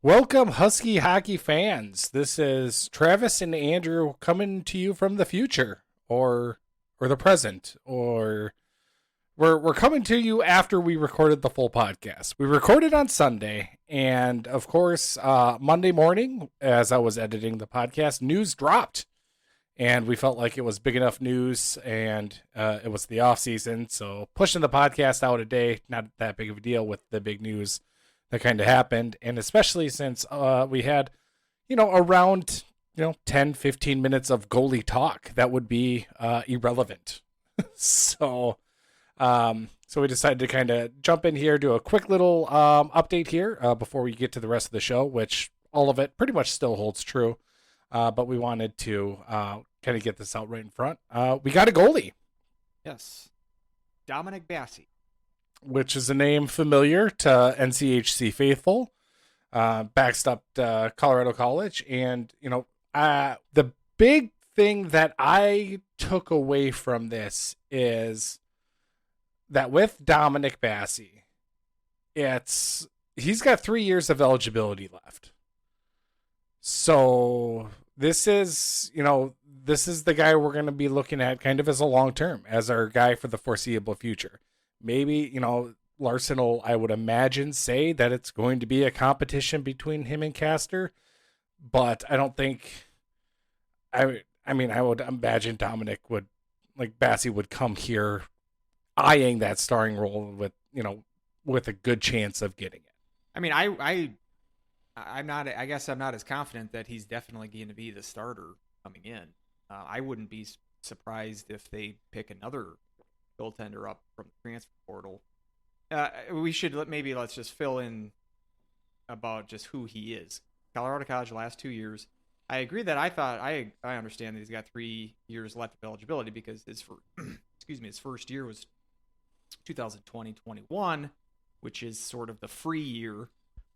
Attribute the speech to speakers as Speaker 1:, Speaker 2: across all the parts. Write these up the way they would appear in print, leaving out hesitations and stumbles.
Speaker 1: Welcome, Husky hockey fans. This is Travis and Andrew coming to you from the future, or the present, or we're coming to you after we recorded the full podcast. We recorded on Sunday, and of course, Monday morning, as I was editing the podcast, news dropped, and we felt like it was big enough news, and it was the off season, so pushing the podcast out a day, not that big of a deal with the big news that kind of happened. And especially since we had, around, 10, 15 minutes of goalie talk that would be irrelevant. So we decided to kind of jump in here, do a quick little update here before we get to the rest of the show, which all of it pretty much still holds true. But we wanted to kind of get this out right in front. We got a goalie.
Speaker 2: Yes. Dominic Basse.
Speaker 1: Which is a name familiar to NCHC faithful, backstopped Colorado College. And, the big thing that I took away from this is that with Dominic Basse, he's got 3 years of eligibility left. So this is the guy we're going to be looking at kind of as a long-term, as our guy for the foreseeable future. Maybe, Larson will, I would imagine, say that it's going to be a competition between him and Castor, but I don't think, I would imagine Dominic would, Basse would come here eyeing that starring role with a good chance of getting it.
Speaker 2: I mean, I guess I'm not as confident that he's definitely going to be the starter coming in. I wouldn't be surprised if they pick another goaltender up from the transfer portal. Let's just fill in about just who he is. Colorado College last 2 years. I agree that I understand that he's got 3 years left of eligibility because his first year was 2020-21, which is sort of the free year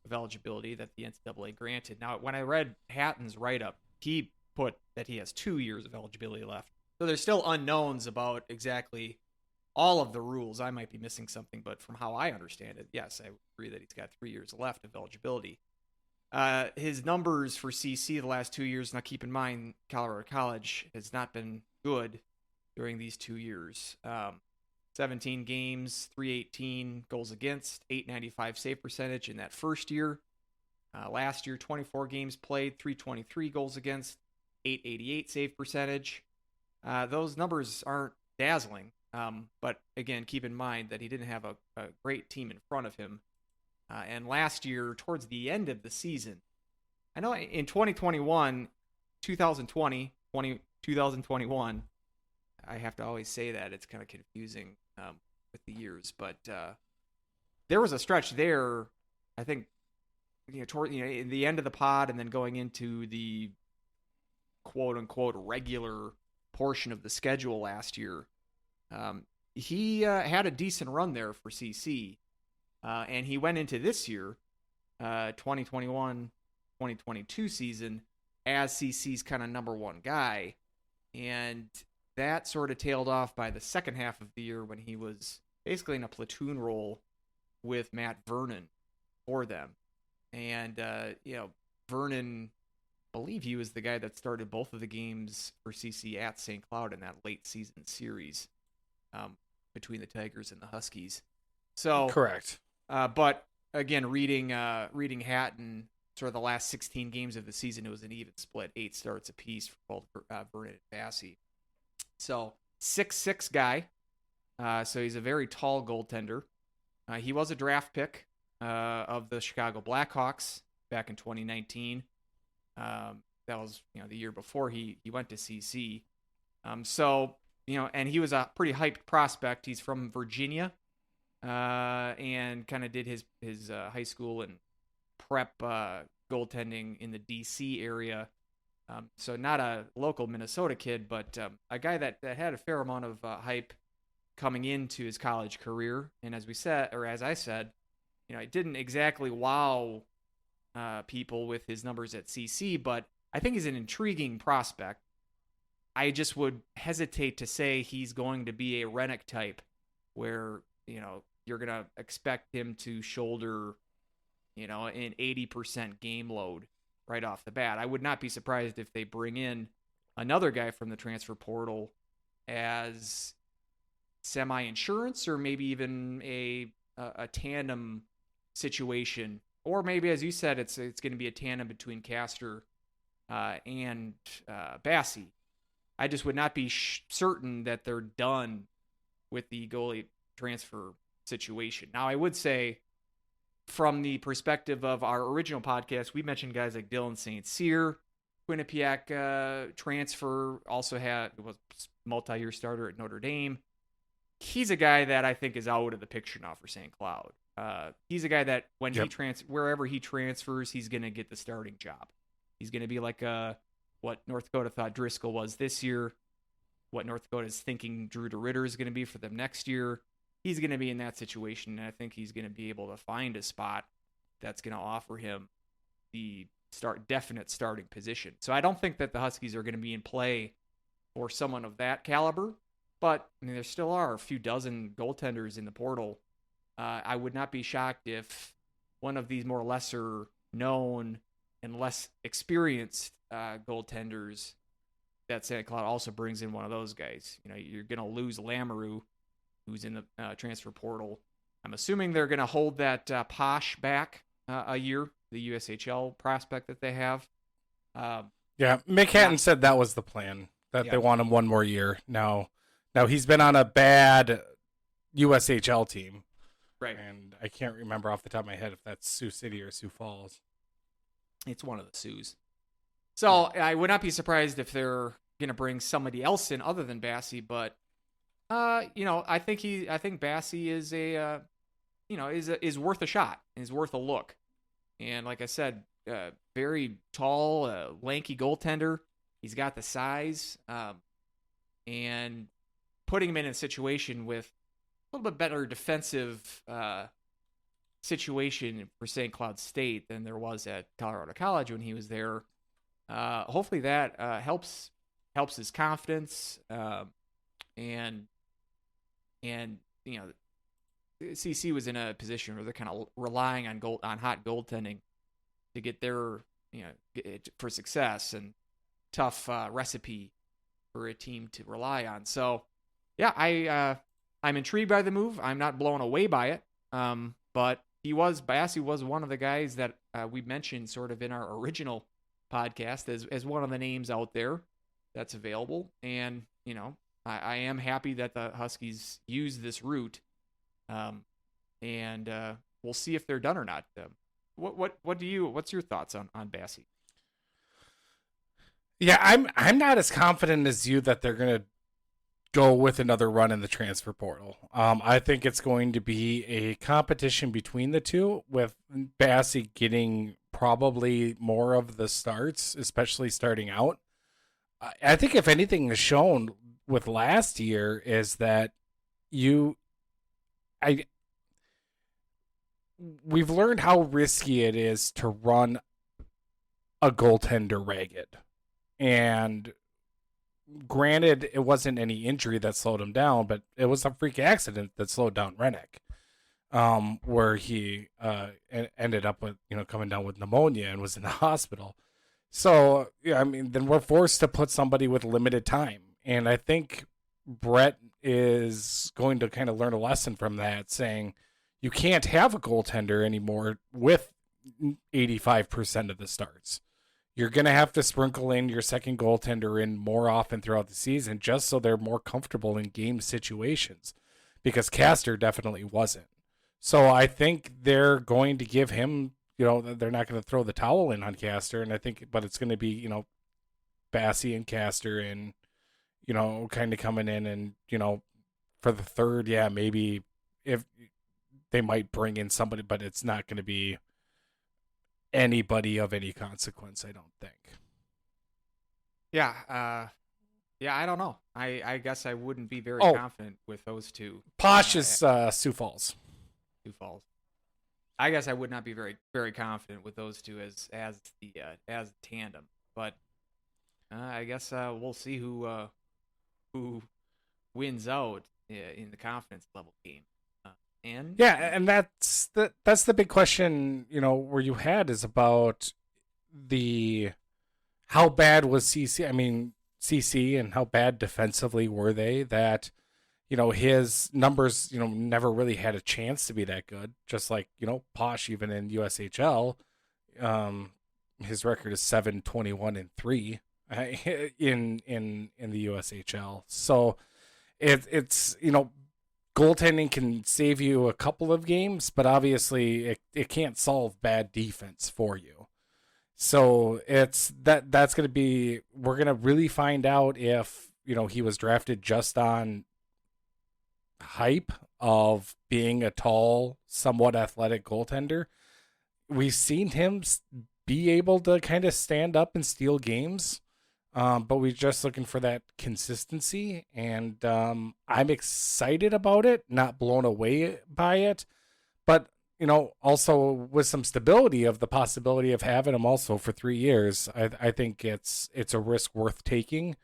Speaker 2: of eligibility that the NCAA granted. Now, when I read Hatton's write-up, he put that he has 2 years of eligibility left. So there's still unknowns about exactly all of the rules. I might be missing something, but from how I understand it, yes, I agree that he's got 3 years left of eligibility. His numbers for CC the last 2 years, now keep in mind, Colorado College has not been good during these 2 years. 17 games, 318 goals against, 895 save percentage in that first year. Last year, 24 games played, 323 goals against, 888 save percentage. Those numbers aren't dazzling. But again, keep in mind that he didn't have a great team in front of him. And last year, towards the end of the season, I know in 2021, 2021, I have to always say that. It's kind of confusing with the years. But there was a stretch there, I think, in the end of the pod and then going into the quote-unquote regular portion of the schedule last year. He had a decent run there for CC, and he went into this year, 2021-2022 season, as CC's kind of number one guy, and that sort of tailed off by the second half of the year when he was basically in a platoon role with Matt Vernon for them. And, Vernon, I believe he was the guy that started both of the games for CC at St. Cloud in that late season series. Between the Tigers and the Huskies. So
Speaker 1: correct.
Speaker 2: But again, reading Hatton, sort of the last 16 games of the season, it was an even split, 8 starts apiece for both Vernon and Basse. So 6'6" guy. So he's a very tall goaltender. He was a draft pick of the Chicago Blackhawks back in 2019. That was the year before he went to CC. And he was a pretty hyped prospect. He's from Virginia, and kind of did his high school and prep goaltending in the D.C. area. So not a local Minnesota kid, but a guy that had a fair amount of hype coming into his college career. And as I said, it didn't exactly wow people with his numbers at CC, but I think he's an intriguing prospect. I just would hesitate to say he's going to be a Rennick type where, you're going to expect him to shoulder an 80% game load right off the bat. I would not be surprised if they bring in another guy from the transfer portal as semi-insurance, or maybe even a tandem situation, or maybe, as you said, it's going to be a tandem between Castor and Basse. I just would not be certain that they're done with the goalie transfer situation. Now, I would say, from the perspective of our original podcast, we mentioned guys like Dylan St. Cyr, Quinnipiac transfer, also was multi-year starter at Notre Dame. He's a guy that I think is out of the picture now for St. Cloud. He's a guy that when wherever he transfers, he's going to get the starting job. He's going to be like what North Dakota thought Driscoll was this year, what North Dakota is thinking Drew DeRitter is going to be for them next year. He's going to be in that situation, and I think he's going to be able to find a spot that's going to offer him the definite starting position. So I don't think that the Huskies are going to be in play for someone of that caliber, but I mean, there still are a few dozen goaltenders in the portal. I would not be shocked if one of these more lesser known and less experienced goaltenders that St. Cloud also brings in one of those guys. You're going to lose Lamoureux, who's in the transfer portal. I'm assuming they're going to hold that Posh back a year, the USHL prospect that they have.
Speaker 1: Yeah, Mick Hatton said that was the plan, that they want him one more year. Now he's been on a bad USHL team.
Speaker 2: Right.
Speaker 1: And I can't remember off the top of my head if that's Sioux City or Sioux Falls.
Speaker 2: It's one of the Sioux. So I would not be surprised if they're going to bring somebody else in other than Basse, but I think Basse is is worth a shot, is worth a look. And like I said, very tall, lanky goaltender. He's got the size, and putting him in a situation with a little bit better defensive situation for St. Cloud State than there was at Colorado College when he was there. Hopefully that helps his confidence, and CC was in a position where they're kind of relying on hot goaltending to get their for success, and tough recipe for a team to rely on. So yeah, I'm intrigued by the move. I'm not blown away by it, but Basse was one of the guys that we mentioned sort of in our original podcast as one of the names out there that's available. And I am happy that the Huskies use this route, and we'll see if they're done or not. What's your thoughts on Basse?
Speaker 1: Yeah, I'm not as confident as you that they're gonna go with another run in the transfer portal. I think it's going to be a competition between the two, with Basse getting probably more of the starts, especially starting out. I think if anything is shown with last year is that we've learned how risky it is to run a goaltender ragged. And granted, it wasn't any injury that slowed him down, but it was a freak accident that slowed down Rennick, where he ended up with coming down with pneumonia and was in the hospital. So then we're forced to put somebody with limited time, and I think Brett is going to kind of learn a lesson from that, saying you can't have a goaltender anymore with 85% of the starts. You're going to have to sprinkle in your second goaltender in more often throughout the season, just so they're more comfortable in game situations, because Castor definitely wasn't. So I think they're going to give him, they're not going to throw the towel in on Castor, but it's going to be, Basse and Castor and, kind of coming in and, for the third, maybe if they might bring in somebody, but it's not going to be anybody of any consequence, I don't think.
Speaker 2: Yeah, I don't know. I guess I wouldn't be very confident with those two.
Speaker 1: Posh is Sioux Falls.
Speaker 2: Sioux Falls. I guess I would not be very, very confident with those two as the tandem. But I guess we'll see who wins out in the confidence level game.
Speaker 1: Yeah, and that's the big question, where you had is about the how bad was CC? I mean, CC and how bad defensively were they that his numbers, never really had a chance to be that good. Just like, Posh, even in USHL, um, his record is 7-21-3 in the USHL. So it's goaltending can save you a couple of games, but obviously it can't solve bad defense for you. So that's going to be, we're going to really find out if, he was drafted just on hype of being a tall, somewhat athletic goaltender. We've seen him be able to kind of stand up and steal games. But we're just looking for that consistency, and I'm excited about it, not blown away by it, but also with some stability of the possibility of having him also for 3 years. I think it's a risk worth taking.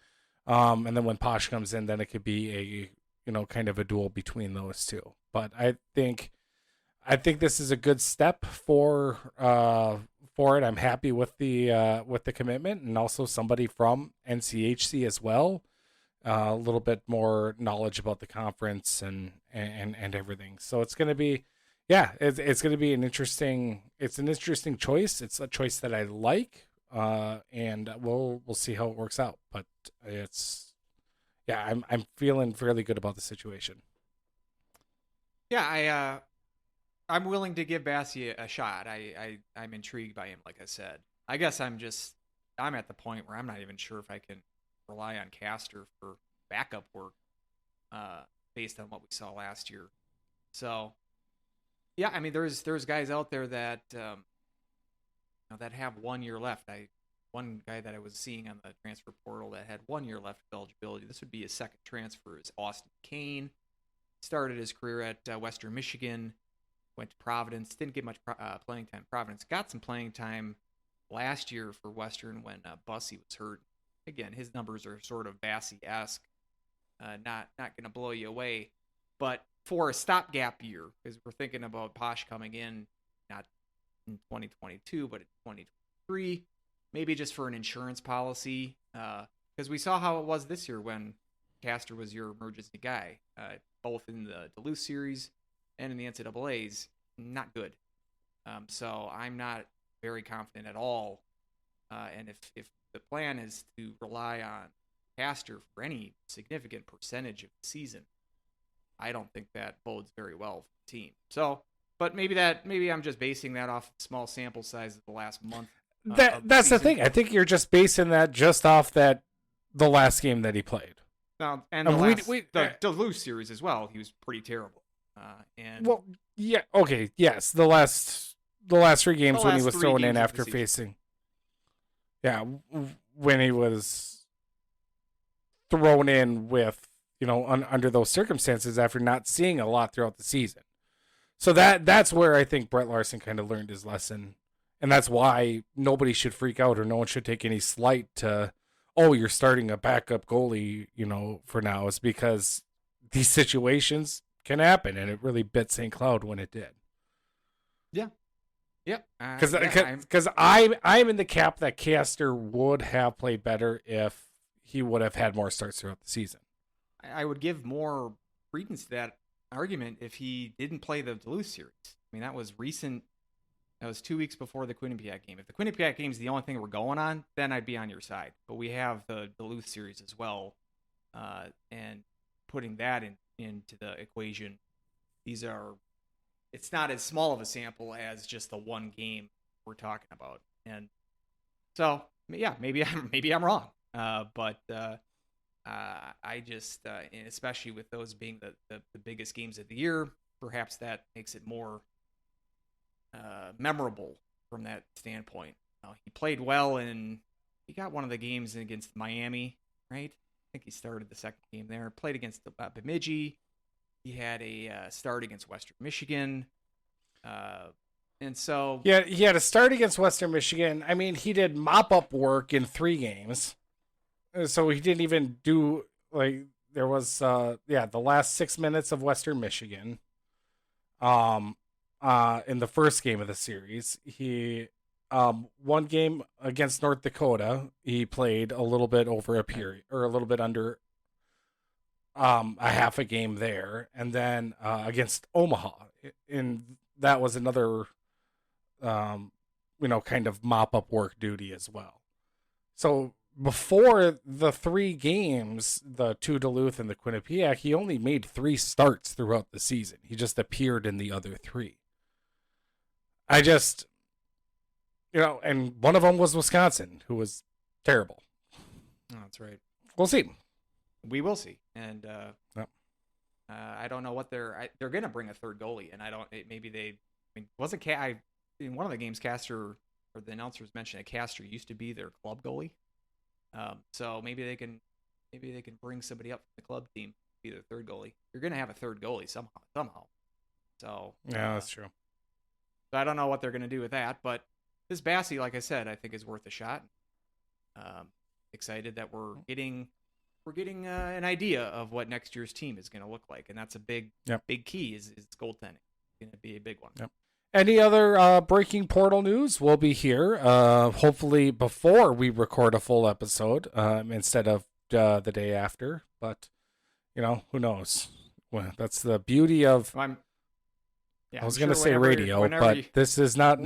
Speaker 1: And then when Posh comes in, then it could be a kind of a duel between those two. But I think this is a good step for it. I'm happy with the commitment, and also somebody from NCHC as well. A little bit more knowledge about the conference and everything. So it's going to be, it's going to be an interesting choice. It's a choice that I like, and we'll see how it works out. But I'm feeling fairly good about the situation.
Speaker 2: Yeah, I'm willing to give Basse a shot. I'm intrigued by him, like I said. I guess I'm at the point where I'm not even sure if I can rely on Castor for backup work, based on what we saw last year. So, yeah, I mean, there's guys out there that that have 1 year left. One guy that I was seeing on the transfer portal that had 1 year left of eligibility. This would be his second transfer. Is Austin Kane. Started his career at Western Michigan. Went to Providence, didn't get much playing time. Providence got some playing time last year for Western when Basse was hurt. Again, his numbers are sort of Basse-esque, not going to blow you away. But for a stopgap year, because we're thinking about Posh coming in not in 2022, but in 2023, maybe just for an insurance policy, because we saw how it was this year when Castor was your emergency guy, both in the Duluth series and in the NCAAs, not good. So I'm not very confident at all. And if the plan is to rely on Castor for any significant percentage of the season, I don't think that bodes very well for the team. So, but maybe I'm just basing that off the small sample size of the last month.
Speaker 1: That's the thing. I think you're just basing that just off the last game that he played.
Speaker 2: Now, and the Duluth series as well, he was pretty terrible.
Speaker 1: Yes, the last 3 games when he was thrown in after facing, when he was thrown in with under those circumstances after not seeing a lot throughout the season. So that's where I think Brett Larson kind of learned his lesson, and that's why nobody should freak out or no one should take any slight to, oh, you're starting a backup goalie, for now. It's because these situations can happen, and it really bit St. Cloud when it did.
Speaker 2: Yeah. Yep.
Speaker 1: Because I'm in the camp that Castor would have played better if he would have had more starts throughout the season.
Speaker 2: I would give more credence to that argument if he didn't play the Duluth series. I mean, that was recent. That was 2 weeks before the Quinnipiac game. If the Quinnipiac game is the only thing we're going on, then I'd be on your side. But we have the Duluth series as well, and putting that into the equation, it's not as small of a sample as just the one game we're talking about. And so, yeah, maybe I'm wrong. But I just, especially with those being the biggest games of the year, perhaps that makes it more memorable from that standpoint. He played well, and he got one of the games against Miami, right? I think he started the second game there. Played against Bemidji. He had a start against Western Michigan. And so...
Speaker 1: Yeah, he had a start against Western Michigan. I mean, he did mop-up work in 3 games. So he didn't even do, there was, the last 6 minutes of Western Michigan. in the first game of the series. He one game against North Dakota, he played a little bit over a period, or a little bit under a half a game there, and then against Omaha, and that was another kind of mop up work duty as well. So before the 3 games, the 2 Duluth and the Quinnipiac, he only made 3 starts throughout the season. He just appeared in the other 3. I just, and one of them was Wisconsin, who was terrible.
Speaker 2: Oh, that's right.
Speaker 1: We'll see.
Speaker 2: We will see. And
Speaker 1: Yep.
Speaker 2: I don't know what they're going to bring a third goalie, and wasn't in one of the games Caster, or the announcers mentioned that Caster used to be their club goalie. So maybe they can bring somebody up from the club team to be their third goalie. You're going to have a third goalie somehow. So
Speaker 1: Yeah, that's true.
Speaker 2: So I don't know what they're going to do with that, but this Basse, like I said, I think is worth a shot. Excited that we're getting an idea of what next year's team is going to look like, and that's a big key is goaltending. It's going to be a big one.
Speaker 1: Yep. Any other breaking portal news? We'll be here hopefully before we record a full episode instead of the day after. But who knows? Well, that's the beauty of. I was going to say radio, but this is not.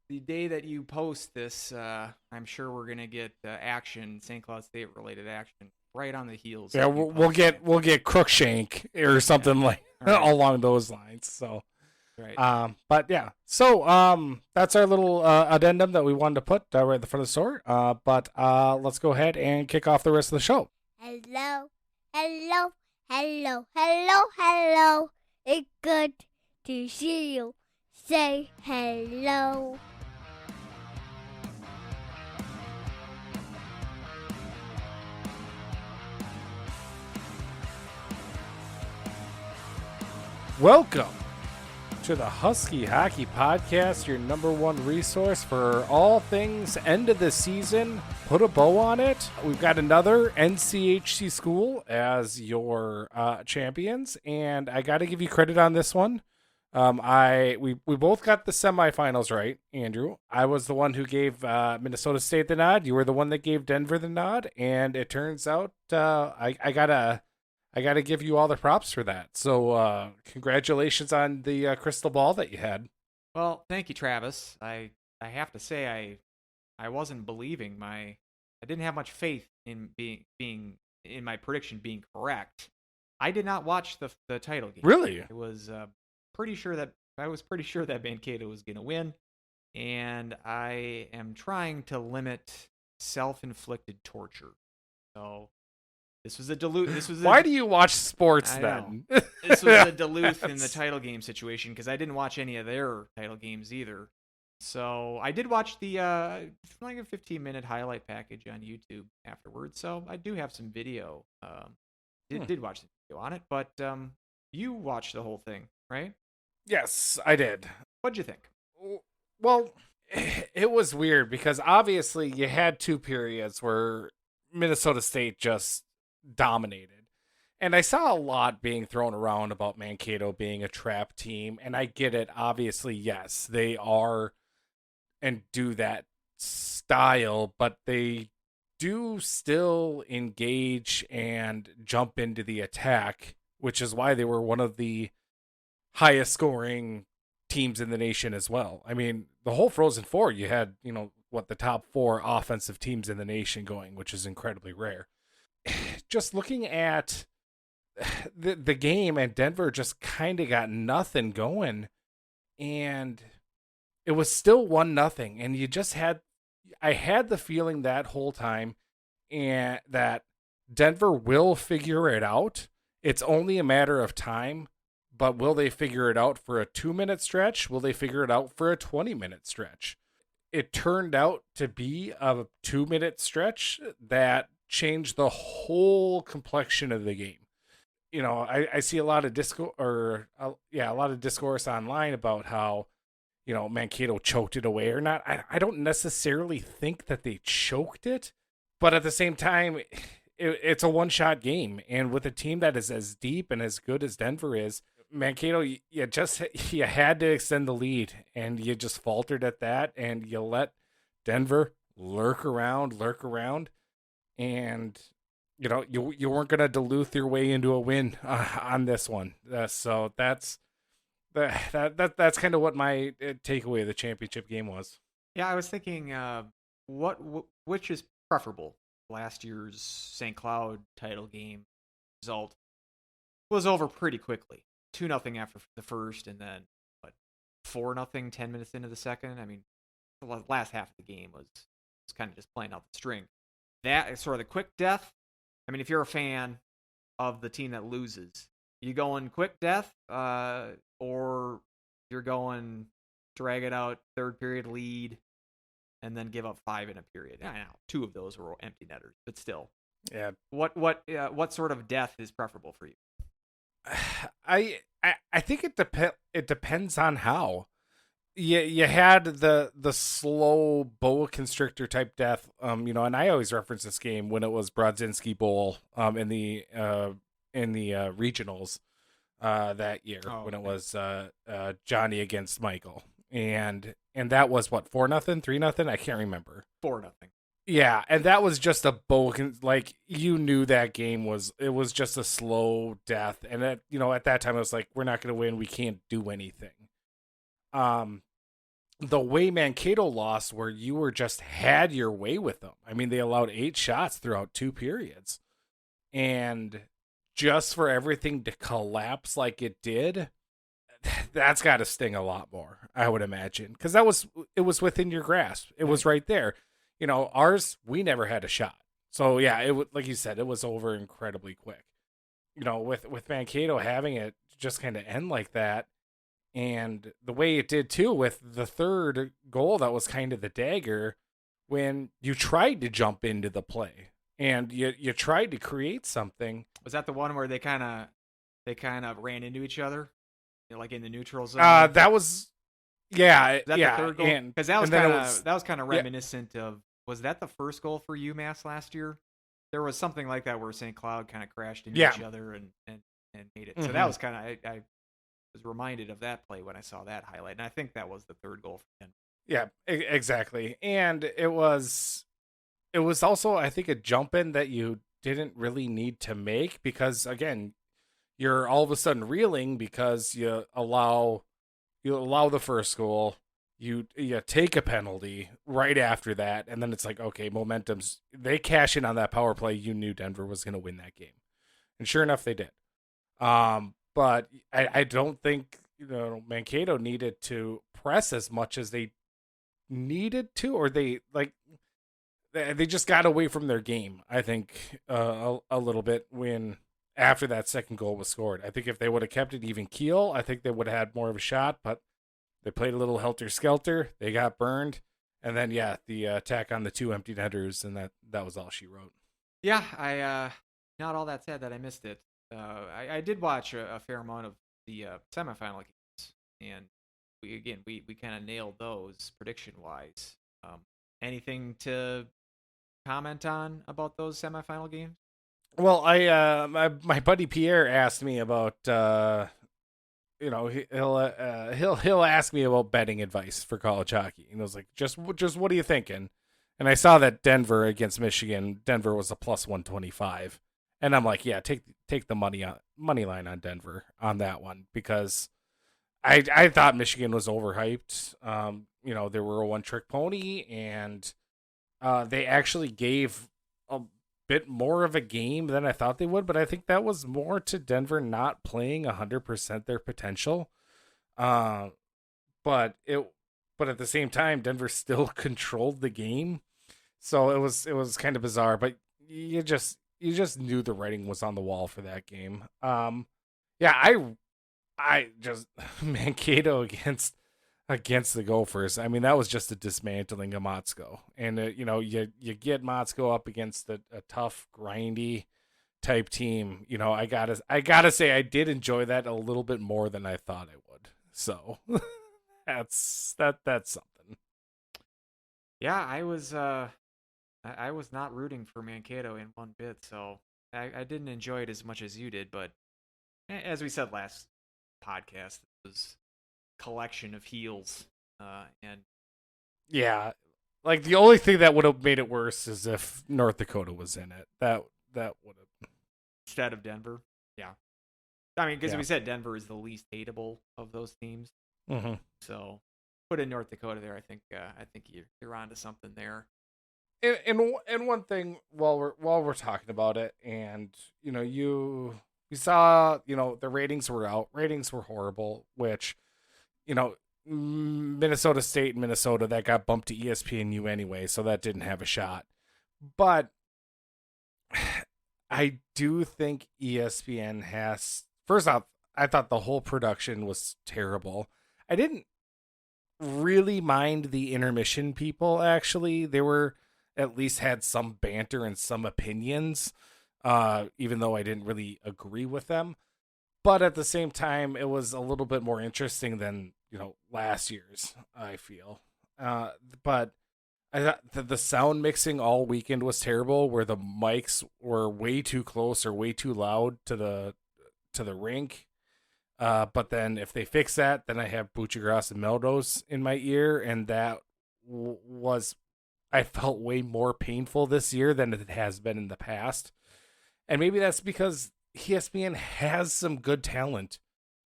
Speaker 2: The day that you post this, I'm sure we're going to get action, St. Cloud State related action, right on the heels.
Speaker 1: Yeah, we'll get Crookshank or something like along those lines. So.
Speaker 2: Right.
Speaker 1: But yeah, so that's our little addendum that we wanted to put right at the front of the store. But let's go ahead and kick off the rest of the show.
Speaker 3: Hello, hello, hello, hello, hello. It's good to see you. Say hello.
Speaker 1: Welcome to the Husky Hockey Podcast, your number one resource for all things end of the season. Put a bow on it. We've got another NCHC school as your champions, and I got to give you credit on this one. We both got the semifinals right, Andrew. I was the one who gave Minnesota State the nod. You were the one that gave Denver the nod, and it turns out I gotta give you all the props for that. So congratulations on the crystal ball that you had.
Speaker 2: Well, thank you, Travis. I have to say I wasn't believing I didn't have much faith in being in my prediction being correct. I did not watch the title game.
Speaker 1: Really?
Speaker 2: I was pretty sure that Mankato was going to win, and I am trying to limit self-inflicted torture. So this was a Duluth. Why
Speaker 1: do you watch sports then?
Speaker 2: This was a Duluth in the title game situation because I didn't watch any of their title games either. So I did watch the like a 15-minute highlight package on YouTube afterwards. So I do have some video. Did watch the video on it, but you watched the whole thing, right?
Speaker 1: Yes, I did.
Speaker 2: What'd you think?
Speaker 1: Well, it was weird because obviously you had 2 periods where Minnesota State just dominated. And I saw a lot being thrown around about Mankato being a trap team, and I get it. Obviously, yes, they are and do that style, but they do still engage and jump into the attack, which is why they were one of the highest scoring teams in the nation as well. I mean, the whole Frozen Four, you had, the top 4 offensive teams in the nation going, which is incredibly rare. Just looking at the game, and Denver just kind of got nothing going, and it was still 1-0, and I had the feeling that whole time and that Denver will figure it out. It's only a matter of time, but will they figure it out for a 2-minute stretch? Will they figure it out for a 20-minute stretch? It turned out to be a 2-minute stretch that changed the whole complexion of the game. I see a lot of a lot of discourse online about how, Mankato choked it away or not. I don't necessarily think that they choked it, but at the same time, it's a one-shot game. And with a team that is as deep and as good as Denver is, Mankato, you had to extend the lead, and you just faltered at that, and you let Denver lurk around, and you weren't gonna Duluth your way into a win on this one. So that's kind of what my takeaway of the championship game was.
Speaker 2: Yeah, I was thinking, which is preferable? Last year's St. Cloud title game result was over pretty quickly. 2-0 after the first, and then 4-0 10 minutes into the second. I mean, the last half of the game was kind of just playing out the string. That is sort of the quick death. I mean, if you're a fan of the team that loses, you going quick death, or you're going drag it out, third period lead, and then give up 5 in a period. I know 2 of those were empty netters, but still.
Speaker 1: Yeah.
Speaker 2: What sort of death is preferable for you?
Speaker 1: I think it depends on how. You had the slow boa constrictor type death, and I always reference this game when it was Brodzinski Bowl in the regionals that year when it was Johnny against Michael, and that was what 4-0, 3-0, I can't remember.
Speaker 2: 4-0.
Speaker 1: Yeah, and that was just a like you knew that game was just a slow death, and at that time I was like, we're not going to win, we can't do anything. The way Mankato lost, where you were just had your way with them. I mean, they allowed 8 shots throughout 2 periods, and just for everything to collapse like it did, that's got to sting a lot more, I would imagine, because it was within your grasp. It was right there. Ours, we never had a shot. So yeah, it would, like you said, it was over incredibly quick. With Mankato having it just kind of end like that, and the way it did too with the third goal, that was kind of the dagger when you tried to jump into the play and you tried to create something.
Speaker 2: Was that the one where they kind of ran into each other, like in the neutral zone?
Speaker 1: That was. Yeah,
Speaker 2: the third goal? Because that was kind of reminiscent of. Was that the first goal for UMass last year? There was something like that where St. Cloud kind of crashed into each other and made it. So that was kind of I was reminded of that play when I saw that highlight, and I think that was the third goal for him.
Speaker 1: Yeah, exactly. And it was also, I think, a jump in that you didn't really need to make, because again, you're all of a sudden reeling because you allow the first goal, you take a penalty right after that, and then it's like, okay, momentum's, they cash in on that power play. You knew Denver was going to win that game, and sure enough, they did. But I don't think Mankato needed to press as much as they needed to, or they just got away from their game, I think, a little bit when after that second goal was scored. I think if they would have kept it even keel, I think they would have had more of a shot, but they played a little helter-skelter. They got burned. And then, the attack on the 2 empty netters, and that was all she wrote.
Speaker 2: Yeah, I not all that sad that I missed it. I did watch a fair amount of the semifinal games, and we kind of nailed those prediction-wise. Anything to comment on about those semifinal games?
Speaker 1: Well, my buddy Pierre asked me about he'll ask me about betting advice for college hockey, and I was like, just what are you thinking? And I saw that Denver against Michigan, Denver was a plus 125, and I'm like, yeah, take the money line on Denver on that one, because I thought Michigan was overhyped. They were a one-trick pony, and they actually gave a bit more of a game than I thought they would, but I think that was more to Denver not playing 100% their potential. But at the same time, Denver still controlled the game, so it was kind of bizarre. But you just knew the writing was on the wall for that game. I just Mankato against the Gophers. I mean, that was just a dismantling of Motzko. And, you get Motzko up against a tough, grindy type team. I gotta say, I did enjoy that a little bit more than I thought I would. So that's something.
Speaker 2: Yeah, I was not rooting for Mankato in one bit, so I didn't enjoy it as much as you did. But as we said last podcast that was collection of heels, and
Speaker 1: Yeah, like the only thing that would have made it worse is if North Dakota was in it. That would have.
Speaker 2: instead of Denver. Yeah. I mean, because
Speaker 1: Yeah.
Speaker 2: we said Denver is the least hateable of those teams.
Speaker 1: Mm-hmm.
Speaker 2: So put in North Dakota there. I think you're onto something there.
Speaker 1: And one thing while we're talking about it, and you saw the ratings were out. Ratings were horrible, which Minnesota State and Minnesota that got bumped to ESPNU anyway, so that didn't have a shot. But I do think ESPN has. First off, I thought the whole production was terrible. I didn't really mind the intermission people. Actually, they were at least had some banter and some opinions, even though I didn't really agree with them. But at the same time, it was a little bit more interesting than last year's, I feel. But I thought the sound mixing all weekend was terrible, where the mics were way too close or way too loud to the rink. But then if they fix that, then I have Buccigross and Melrose in my ear, and that was, I felt, way more painful this year than it has been in the past. And maybe that's because ESPN has some good talent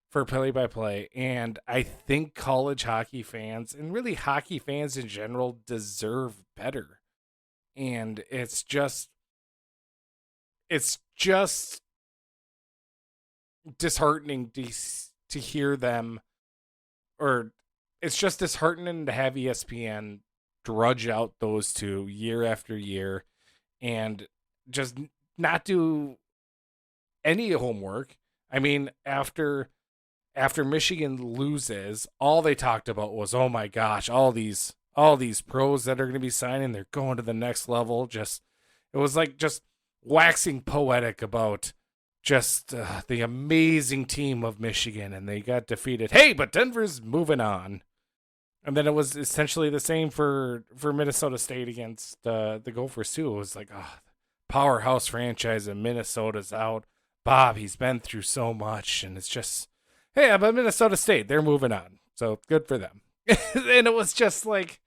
Speaker 1: for play-by-play, and I think college hockey fans, and really hockey fans in general, deserve better. And it's just disheartening to hear them, or it's just disheartening to have ESPN drudge out those two year after year and just not do any homework. I mean, after Michigan loses, all they talked about was, oh my gosh, all these pros that are going to be signing, they're going to the next level. It was like just waxing poetic about just the amazing team of Michigan, and they got defeated. Hey, but Denver's moving on. And then it was essentially the same for Minnesota State against the Gophers too. It was like, powerhouse franchise, and Minnesota's out. Bob, he's been through so much, and it's just, hey, but Minnesota State, they're moving on, so good for them. And it was just like,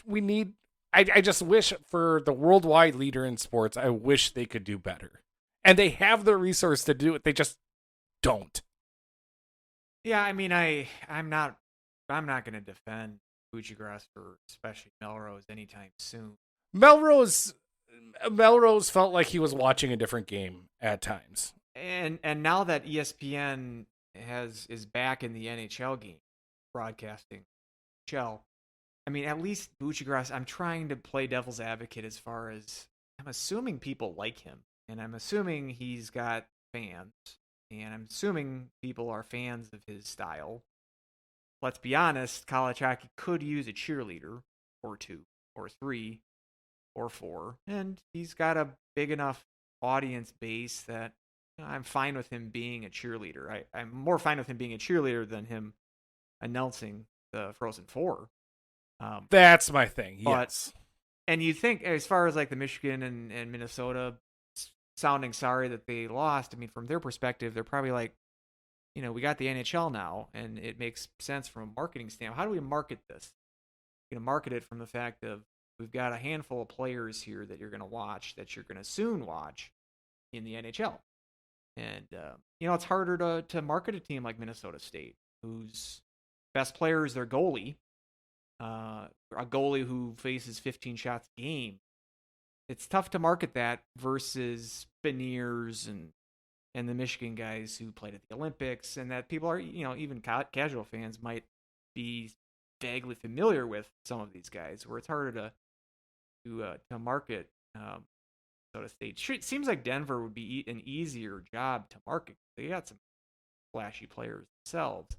Speaker 1: we need. I just wish, for the worldwide leader in sports, I wish they could do better, and they have the resource to do it. They just don't.
Speaker 2: Yeah, I mean, I'm not going to defend Buccigross or especially Melrose anytime soon.
Speaker 1: Melrose felt like he was watching a different game at times.
Speaker 2: And now that ESPN is back in the NHL game, broadcasting NHL, I mean, at least Buccigross, I'm trying to play devil's advocate as far as, I'm assuming people like him, and I'm assuming he's got fans, and I'm assuming people are fans of his style. Let's be honest, college hockey could use a cheerleader or two or three or four, and he's got a big enough audience base that I'm fine with him being a cheerleader. I'm more fine with him being a cheerleader than him announcing the Frozen Four.
Speaker 1: That's my thing.
Speaker 2: But,
Speaker 1: yes.
Speaker 2: And you think, as far as like the Michigan and Minnesota sounding sorry that they lost, I mean, from their perspective, they're probably like, we got the NHL now, and it makes sense from a marketing standpoint. How do we market this? You're going to market it from the fact of, we've got a handful of players here that you're going to watch, that you're going to soon watch in the NHL. And, it's harder to market a team like Minnesota State, whose best player is their goalie, a goalie who faces 15 shots a game. It's tough to market that versus Beniers and the Michigan guys who played at the Olympics, and that people are, even casual fans might be vaguely familiar with some of these guys, where it's harder to market Minnesota State. It seems like Denver would be an easier job to market. They got some flashy players themselves,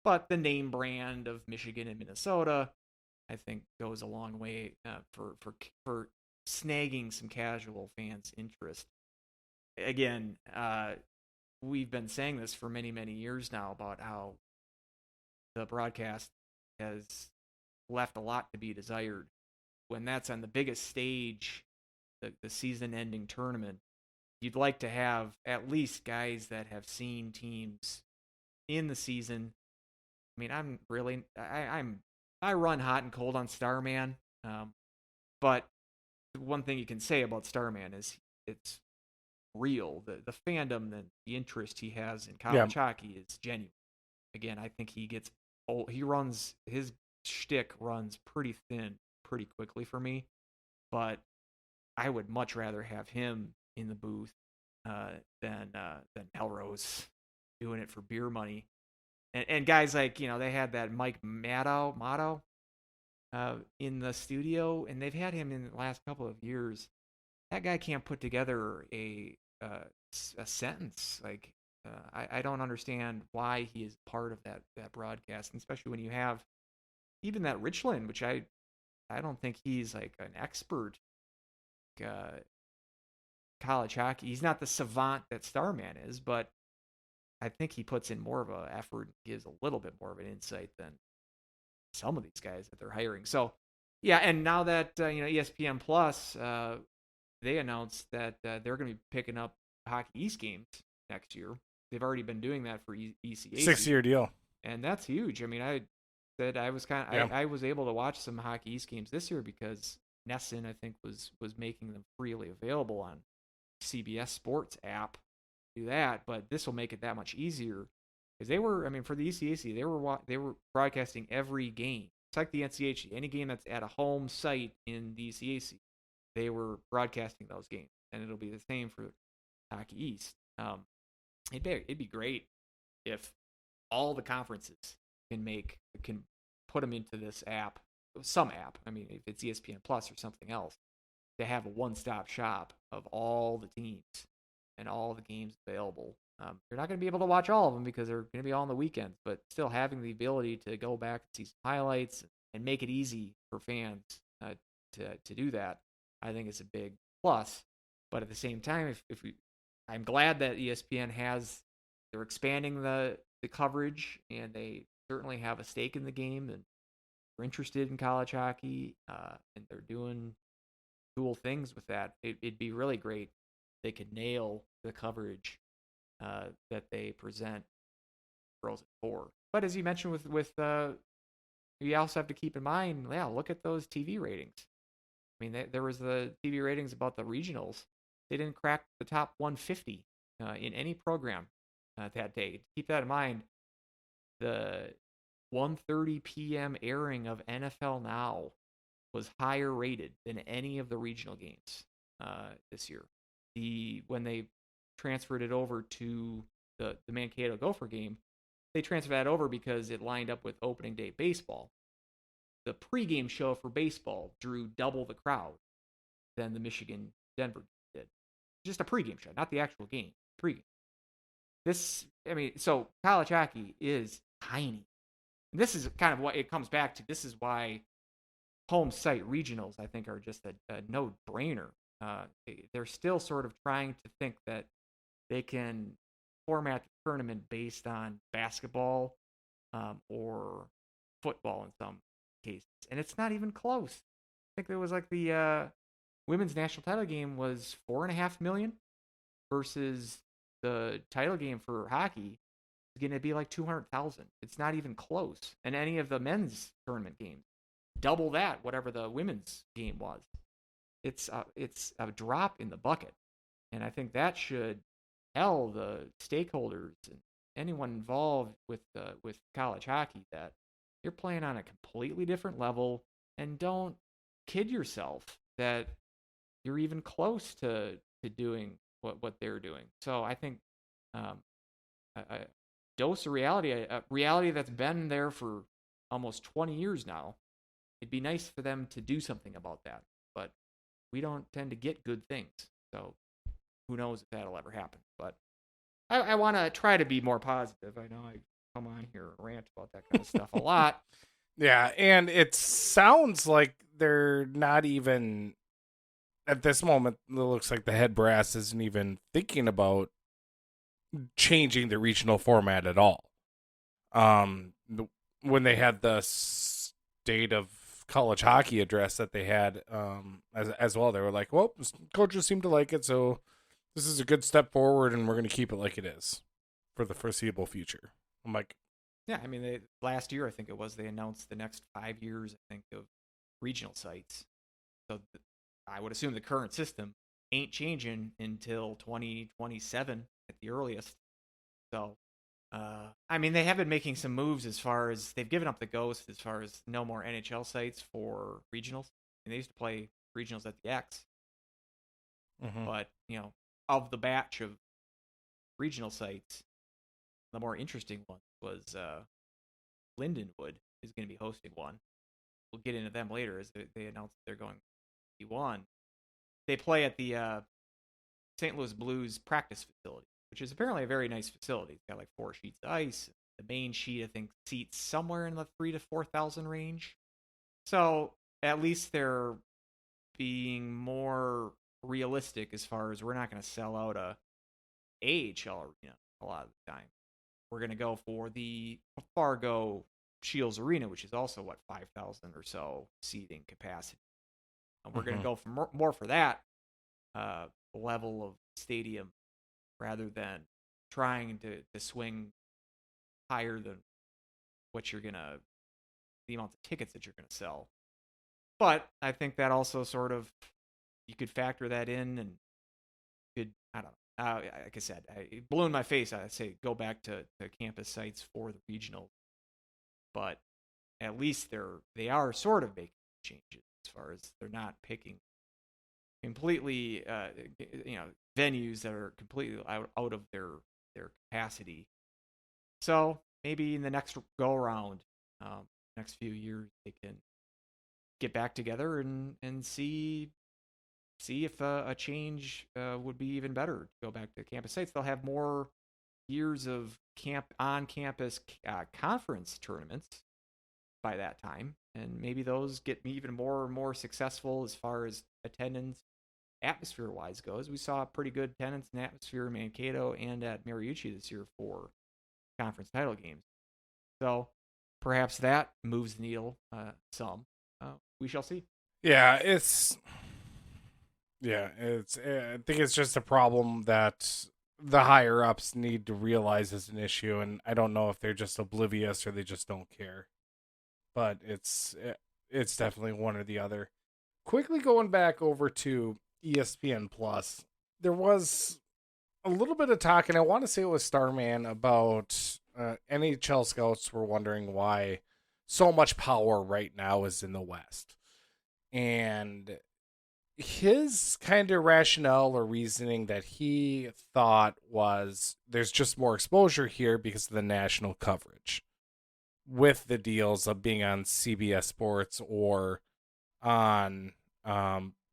Speaker 2: but the name brand of Michigan and Minnesota, I think, goes a long way for snagging some casual fans' interest. Again, we've been saying this for many, many years now about how the broadcast has left a lot to be desired. When that's on the biggest stage, the season-ending tournament, you'd like to have at least guys that have seen teams in the season. I mean, I run hot and cold on Starman, but the one thing you can say about Starman is it's real. The fandom and the interest he has in college hockey is genuine. Again, I think he gets old. His shtick runs pretty thin pretty quickly for me, but I would much rather have him in the booth than Melrose doing it for beer money. And guys like, they had that Mike Motto in the studio, and they've had him in the last couple of years. That guy can't put together a sentence. Like, I don't understand why he is part of that broadcast, and especially when you have even that Richland, which I don't think he's like an expert college hockey. He's not the savant that Starman is, but I think he puts in more of an effort, gives a little bit more of an insight than some of these guys that they're hiring. So, yeah, and now that ESPN Plus, they announced that they're going to be picking up Hockey East games next year. They've already been doing that for ECAC.
Speaker 1: 6-year deal,
Speaker 2: and that's huge. I mean, I said I was I was able to watch some Hockey East games this year because Nesson, I think, was making them freely available on CBS Sports app. Do that, but this will make it that much easier because they were. I mean, for the ECAC, they were broadcasting every game. It's like the NCHC. Any game that's at a home site in the ECAC, they were broadcasting those games, and it'll be the same for Hockey East. It'd be great if all the conferences can put them into this app, some app. I mean, if it's ESPN Plus or something else, to have a one-stop shop of all the teams and all the games available. You're not going to be able to watch all of them because they're going to be all on the weekends, but still having the ability to go back and see some highlights and make it easy for fans to do that, I think is a big plus. But at the same time, I'm glad that ESPN they're expanding the coverage, and they certainly have a stake in the game, and they're interested in college hockey, and they're doing cool things with that. It'd be really great if they could nail the coverage that they present Frozen 4. But as you mentioned with you also have to keep in mind, look at those TV ratings. I mean, there was the TV ratings about the regionals. They didn't crack the top 150 in any program that day. Keep that in mind. The 1:30 p.m. airing of NFL Now was higher rated than any of the regional games this year. When they transferred it over to the Mankato Gopher game, they transferred that over because it lined up with opening day baseball. The pregame show for baseball drew double the crowd than the Michigan-Denver did. Just a pregame show, not the actual game. Pregame. So college hockey is tiny. And this is kind of what it comes back to. This is why home site regionals, I think, are just a no-brainer. They're still sort of trying to think that they can format the tournament based on basketball or football in some cases. And it's not even close. I think there was like the women's national title game was $4.5 million versus the title game for hockey is going to be like 200,000. It's not even close. And any of the men's tournament games, double that, whatever the women's game was. It's a drop in the bucket. And I think that should tell the stakeholders and anyone involved with college hockey that you're playing on a completely different level, and don't kid yourself that you're even close to doing what they're doing. So I think a dose of reality, a reality that's been there for almost 20 years now. It'd be nice for them to do something about that, but we don't tend to get good things. So who knows if that'll ever happen. But I want to try to be more positive. I know I come on here and rant about that kind of stuff a lot.
Speaker 1: Yeah, and it sounds like they're not even, at this moment, it looks like the head brass isn't even thinking about changing the regional format at all. When they had the state of college hockey address that they had as well, they were like, well, coaches seem to like it, so this is a good step forward, and we're going to keep it like it is for the foreseeable future. I'm like,
Speaker 2: Yeah, I mean, last year I think it was they announced the next 5 years, I think, of regional sites. So I would assume the current system ain't changing until 2027 at the earliest. So, I mean, they have been making some moves as far as they've given up the ghost as far as no more NHL sites for regionals. And they used to play regionals at the X, but of the batch of regional sites, the more interesting one was Lindenwood is going to be hosting one. We'll get into them later as they announced they're going P1. They play at the St. Louis Blues practice facility, which is apparently a very nice facility. It's got like 4 sheets of ice. The main sheet, I think, seats somewhere in the 3,000 to 4,000 range. So at least they're being more realistic as far as we're not going to sell out a AHL arena a lot of the time. We're going to go for the Fargo Shields Arena, which is also, 5,000 or so seating capacity. We're going to go for more for that level of stadium rather than trying to swing higher than what you're going to, the amount of tickets that you're going to sell. But I think that also sort of, you could factor that in and I don't know. Like I said, it blew in my face. I say go back to campus sites for the regional, but at least they are sort of making changes as far as they're not picking completely, venues that are completely out of their capacity. So maybe in the next go around, next few years, they can get back together and see if a change would be even better to go back to campus sites. They'll have more years of on-campus conference tournaments by that time, and maybe those get even more and more successful as far as attendance, atmosphere-wise goes. We saw pretty good attendance and atmosphere in Mankato and at Mariucci this year for conference title games. So perhaps that moves the needle some. We shall see.
Speaker 1: Yeah, I think it's just a problem that the higher ups need to realize is an issue, and I don't know if they're just oblivious or they just don't care. But it's definitely one or the other. Quickly going back over to ESPN Plus, there was a little bit of talk, and I want to say it was Starman, about NHL scouts were wondering why so much power right now is in the West. And his kind of rationale or reasoning that he thought was there's just more exposure here because of the national coverage with the deals of being on CBS Sports or on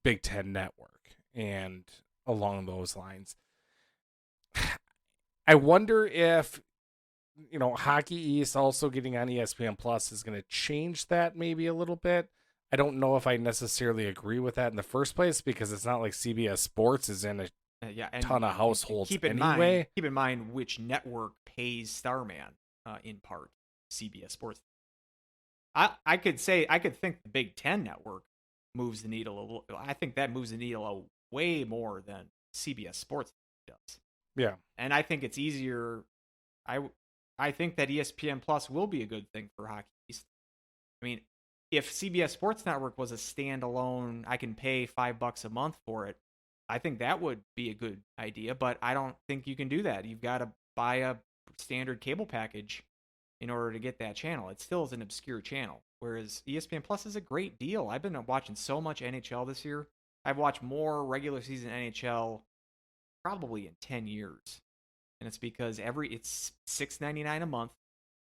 Speaker 1: Big Ten Network and along those lines. I wonder if Hockey East also getting on ESPN Plus is going to change that maybe a little bit. I don't know if I necessarily agree with that in the first place because it's not like CBS Sports is in a ton of households anyway.
Speaker 2: Keep in mind which network pays Starman in part. CBS Sports. I could think the Big Ten Network moves the needle a little. I think that moves the needle way more than CBS Sports does.
Speaker 1: Yeah,
Speaker 2: and I think it's easier. I think that ESPN Plus will be a good thing for Hockey East. I mean, if CBS Sports Network was a standalone, I can pay $5 a month for it. I think that would be a good idea, but I don't think you can do that. You've got to buy a standard cable package in order to get that channel. It still is an obscure channel, whereas ESPN Plus is a great deal. I've been watching so much NHL this year. I've watched more regular season NHL probably in 10 years. And it's because it's $6.99 a month,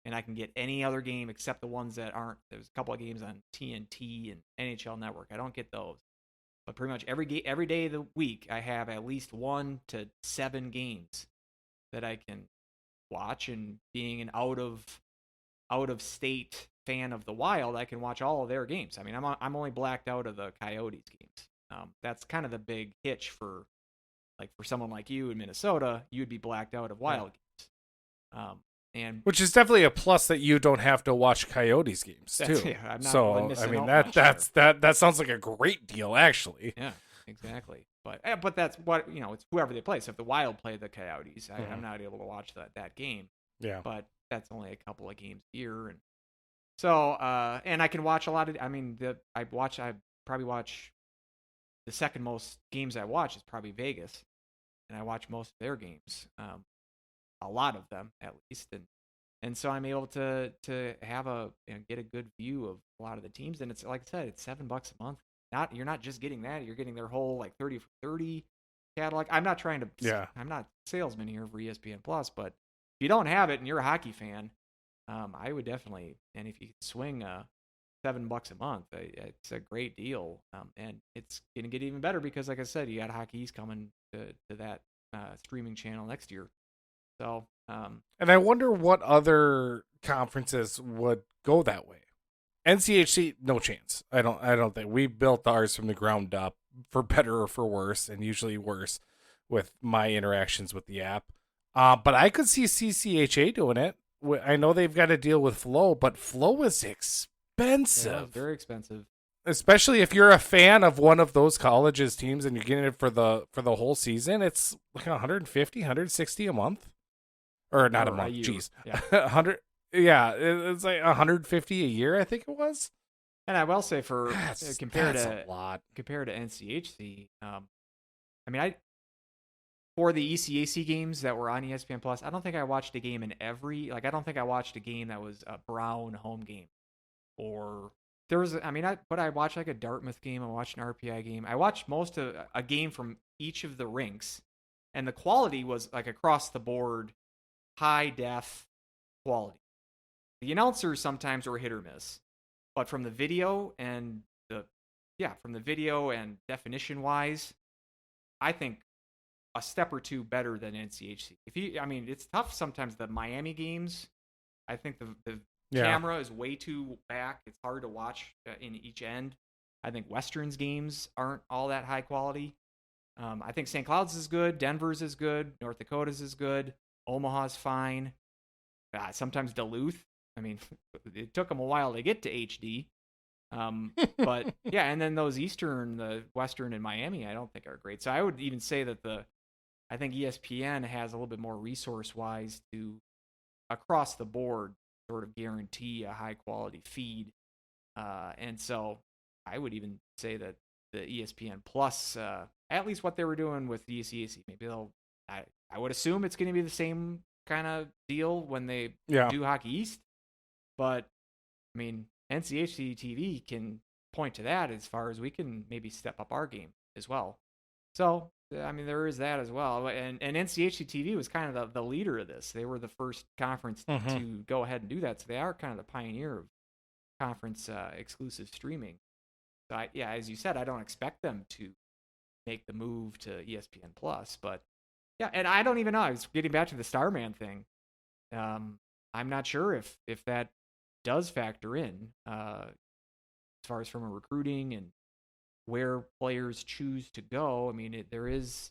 Speaker 2: and I can get any other game except the ones that aren't. There's a couple of games on TNT and NHL Network. I don't get those. But pretty much every day of the week, I have at least 1 to 7 games that I can watch. And being an out of state fan of the Wild, I can watch all of their games. I mean, I'm only blacked out of the Coyotes games. That's kind of the big hitch for someone like you in Minnesota. You'd be blacked out of Wild games. And
Speaker 1: which is definitely a plus that you don't have to watch Coyotes games too.
Speaker 2: Yeah, I'm not
Speaker 1: so
Speaker 2: really missing
Speaker 1: I mean
Speaker 2: out much
Speaker 1: that sounds like a great deal actually.
Speaker 2: Yeah. exactly. But that's what it's whoever they play. So if the Wild play the Coyotes, I'm not able to watch that game.
Speaker 1: Yeah.
Speaker 2: But that's only a couple of games a year, and so and I can watch a lot of. I mean, I probably watch the second most games I watch is probably Vegas, and I watch most of their games, a lot of them at least, and so I'm able to have get a good view of a lot of the teams, and it's like I said, it's $7 a month. You're not just getting that, you're getting their whole like 30 for 30 catalog. I'm not trying to I'm not a salesman here for ESPN Plus, but if you don't have it and you're a hockey fan, I would definitely, and if you swing $7 a month, it's a great deal, and it's gonna get even better because, like I said, you got Hockey East coming to that streaming channel next year. So,
Speaker 1: and I wonder what other conferences would go that way. NCHC, no chance. I don't think we built ours from the ground up, for better or for worse, and usually worse with my interactions with the app. But I could see CCHA doing it. I know they've got to deal with Flow, but Flow is expensive.
Speaker 2: Yeah, very expensive.
Speaker 1: Especially if you're a fan of one of those colleges teams and you're getting it for the whole season, it's like 150, 160 a month. Or not a month, jeez.
Speaker 2: Yeah.
Speaker 1: 100 yeah, it's like 150 a year, I think it was.
Speaker 2: And I will say compared
Speaker 1: a lot.
Speaker 2: Compared to NCHC, I mean, for the ECAC games that were on ESPN Plus, I don't think I watched a game in I don't think I watched a game that was a Brown home game. Or there was, but I watched like a Dartmouth game, I watched an RPI game. I watched most of a game from each of the rinks, and the quality was like across the board, high def quality. The announcers sometimes were hit or miss, but from the video and definition wise, I think a step or two better than NCHC. It's tough sometimes. The Miami games, I think the camera is way too back. It's hard to watch in each end. I think Western's games aren't all that high quality. I think St. Cloud's is good. Denver's is good. North Dakota's is good. Omaha's fine. Sometimes Duluth. It took them a while to get to HD. But yeah, and then those the Western and Miami, I don't think are great. So I would even say that I think ESPN has a little bit more resource-wise to, across the board, sort of guarantee a high-quality feed. And so I would even say that the ESPN Plus, at least what they were doing with the ECAC, maybe I would assume it's going to be the same kind of deal when they do Hockey East. But, NCHC TV can point to that as far as we can maybe step up our game as well. So, there is that as well. And NCHC TV was kind of the leader of this. They were the first conference to go ahead and do that. So they are kind of the pioneer of conference exclusive streaming. So, as you said, I don't expect them to make the move to ESPN Plus. But, yeah, and I don't even know. I was getting back to the Starman thing. I'm not sure if that does factor in as far as from a recruiting and where players choose to go. There is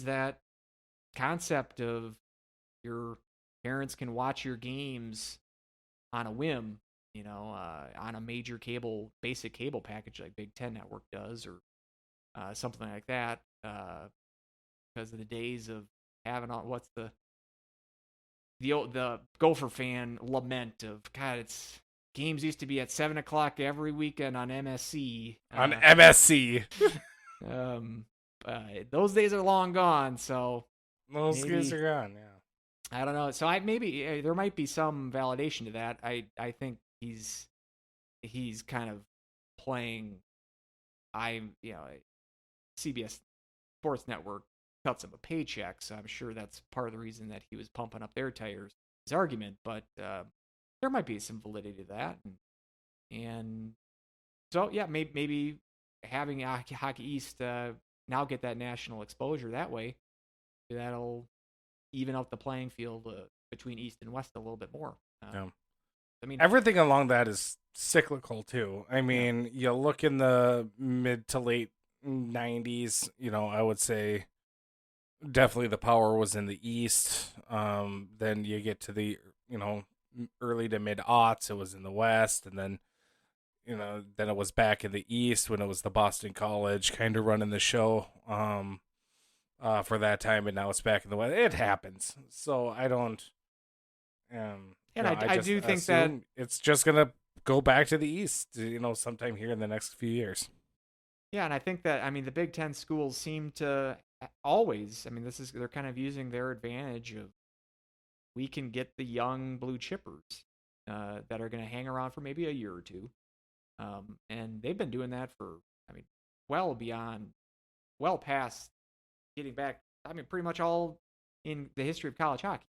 Speaker 2: that concept of your parents can watch your games on a whim, on a major basic cable package like Big Ten Network does, or something like that, because of the days of having what's the Gopher fan lament of, God, games used to be at 7:00 every weekend on MSC.
Speaker 1: On MSC.
Speaker 2: Those days are long gone. So
Speaker 1: those days are gone. Yeah.
Speaker 2: I don't know. So there might be some validation to that. I think he's kind of playing. CBS Sports Network cuts him a paycheck, so I'm sure that's part of the reason that he was pumping up their tires. His argument, but there might be some validity to that, and so maybe having Hockey East now get that national exposure that way, that'll even out the playing field between East and West a little bit more.
Speaker 1: Everything along that is cyclical too. You look in the mid to late 90s, I would say definitely the power was in the East. Then you get to the, early to mid aughts, it was in the West, and then then it was back in the East when it was the Boston College kind of running the show for that time, and now it's back in the West. It happens. So I don't.
Speaker 2: And I
Speaker 1: just
Speaker 2: do think that
Speaker 1: assume it's just gonna go back to the East, sometime here in the next few years.
Speaker 2: Yeah, and I think that the Big Ten schools seem to always. They're kind of using their advantage of we can get the young blue chippers that are going to hang around for maybe a year or two, and they've been doing that for well past getting back. Pretty much all in the history of college hockey.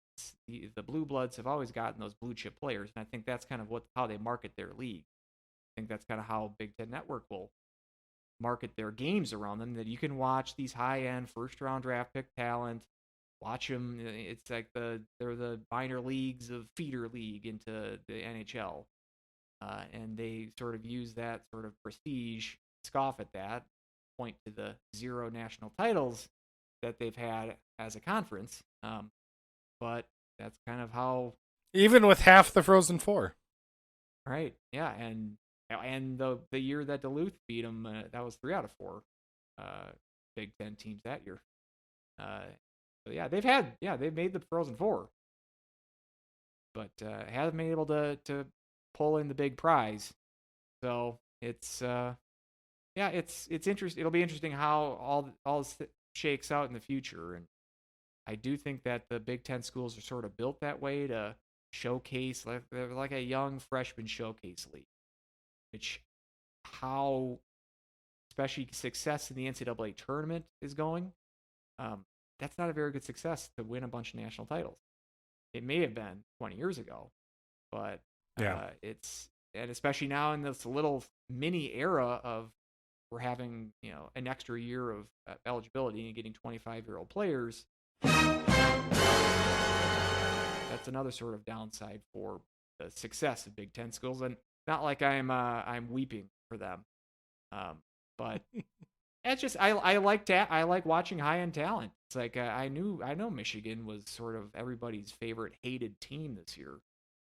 Speaker 2: The blue bloods have always gotten those blue chip players, and I think that's kind of how they market their league. I think that's kind of how Big Ten Network will market their games around them, that you can watch these high-end first-round draft pick talent, watch them. It's like they're the minor leagues of feeder league into the NHL, and they sort of use that sort of prestige, scoff at that, point to the 0 national titles that they've had as a conference. But that's kind of how,
Speaker 1: even with half the Frozen Four,
Speaker 2: right? Yeah, and the year that Duluth beat them, that was 3 out of 4 Big Ten teams that year. So yeah, they've made the Frozen Four, but haven't been able to pull in the big prize. So it's it's interesting. It'll be interesting how all this shakes out in the future, and I do think that the Big Ten schools are sort of built that way to showcase, like a young freshman showcase league, which how especially success in the NCAA tournament is going. That's not a very good success to win a bunch of national titles. It may have been 20 years ago, but it's, and especially now in this little mini era of we're having an extra year of eligibility and getting 25-year-old players. That's another sort of downside for the success of Big Ten schools, and not like I'm weeping for them, but it's just I like watching high end talent. It's like I know Michigan was sort of everybody's favorite hated team this year.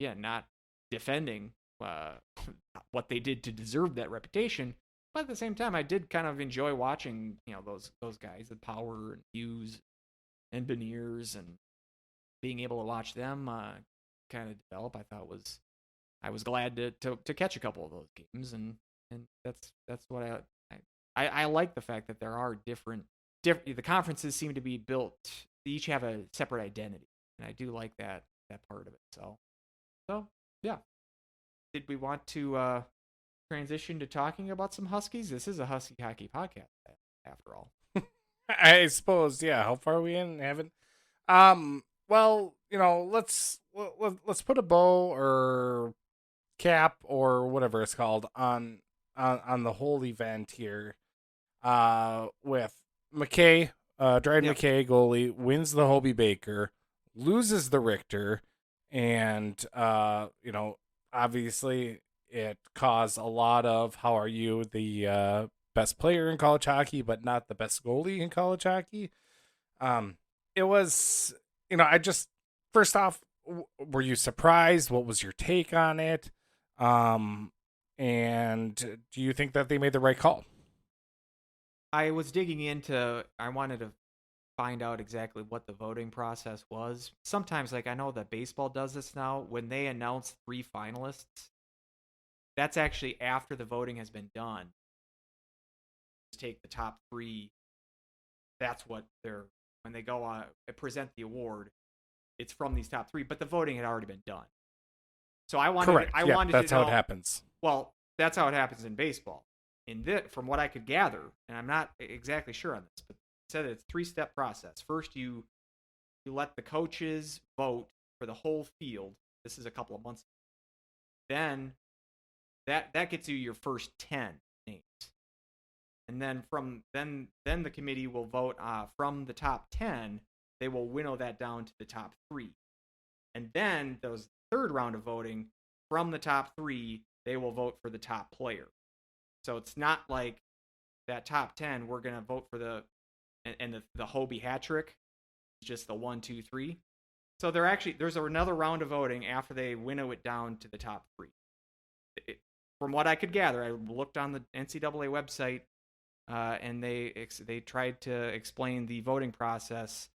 Speaker 2: Yeah, not defending what they did to deserve that reputation, but at the same time, I did kind of enjoy watching those guys, the Power and Hughes and Beniers, and being able to watch them kind of develop. I was glad to catch a couple of those games, and that's what I like the fact that there are different the conferences seem to be built. They each have a separate identity, and I do like that part of it. So yeah. Did we want to transition to talking about some Huskies? This is a Husky hockey podcast, after all.
Speaker 1: I suppose, yeah. How far are we in? Haven't. Well, let's put a bow or cap or whatever it's called on the whole event here. With McKay, Dryden McKay, goalie, wins the Hobie Baker, loses the Richter, and obviously it caused a lot of how are you the best player in college hockey, but not the best goalie in college hockey. It was, I just, first off, were you surprised? What was your take on it? And do you think that they made the right call?
Speaker 2: I was digging into, I wanted to find out exactly what the voting process was. Sometimes, I know that baseball does this now, when they announce 3 finalists, that's actually after the voting has been done. Just take the top 3. That's what when they go on present the award, it's from these top 3, but the voting had already been done. So I wanted,
Speaker 1: correct. That's
Speaker 2: to know,
Speaker 1: how it happens.
Speaker 2: Well, that's how it happens in baseball. From what I could gather, and I'm not exactly sure on this, but it said it's a 3-step process. First, you let the coaches vote for the whole field. This is a couple of months ago. Then that gets you your first 10 names, and then then the committee will vote from the top 10. They will winnow that down to the top 3, and then those third round of voting from the top 3, they will vote for the top player. So it's not like that top 10, we're going to vote for the Hobie hat trick. It's just the 1, 2, 3. So there's another round of voting after they winnow it down to the top 3. from what I could gather, I looked on the NCAA website, and they tried to explain the voting process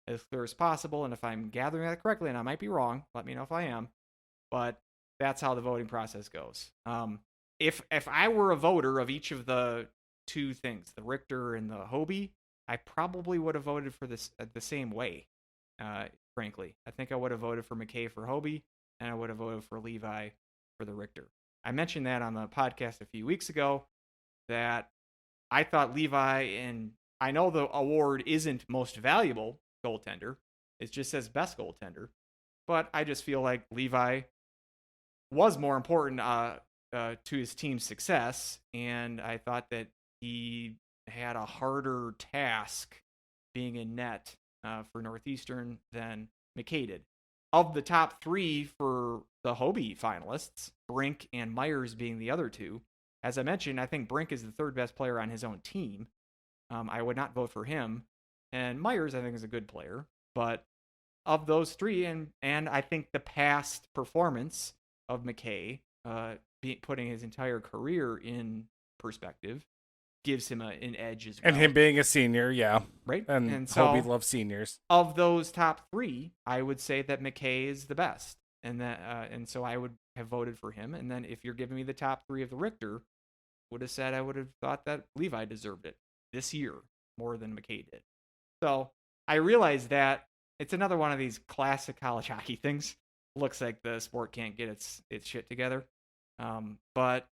Speaker 2: as clear as possible. And if I'm gathering that correctly, and I might be wrong, let me know if I am. But that's how the voting process goes. If I were a voter of each of the two things, the Richter and the Hobie, I probably would have voted for this the same way. Frankly, I think I would have voted for McKay for Hobie, and I would have voted for Levi for the Richter. I mentioned that on the podcast a few weeks ago that I thought Levi, and I know the award isn't most valuable goaltender, it just says best goaltender, but I just feel like Levi was more important to his team's success, and I thought that he had a harder task being in net for Northeastern than McKay did. Of the top three for the Hobie finalists, Brink and Myers being the other two, as I mentioned, I think Brink is the third best player on his own team. I would not vote for him. And Myers, I think, is a good player. But of those three, and I think the past performance of McKay, putting his entire career in perspective, gives him an edge as well.
Speaker 1: And him being a senior, yeah.
Speaker 2: Right.
Speaker 1: And
Speaker 2: so,
Speaker 1: Hobie loves seniors.
Speaker 2: Of those top three, I would say that McKay is the best. And so I would have voted for him. And then if you're giving me the top three of the Richter, would have said I would have thought that Levi deserved it this year more than McKay did. So I realize that it's another one of these classic college hockey things. Looks like the sport can't get its shit together. But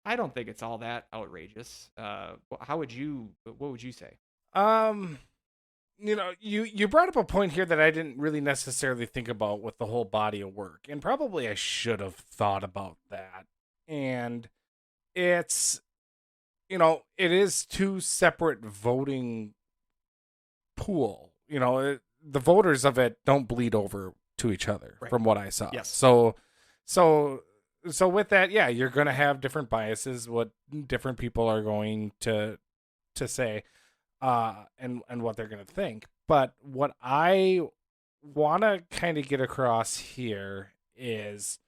Speaker 2: I don't think it's all that outrageous. What would you say?
Speaker 1: You brought up a point here that I didn't really necessarily think about with the whole body of work, and probably I should have thought about that. And it's, it is two separate voting pool. The voters of it don't bleed over to each other, right, from what I saw.
Speaker 2: Yes.
Speaker 1: So with that, yeah, you're going to have different biases, what different people are going to say, and what they're going to think. But what I want to kind of get across here is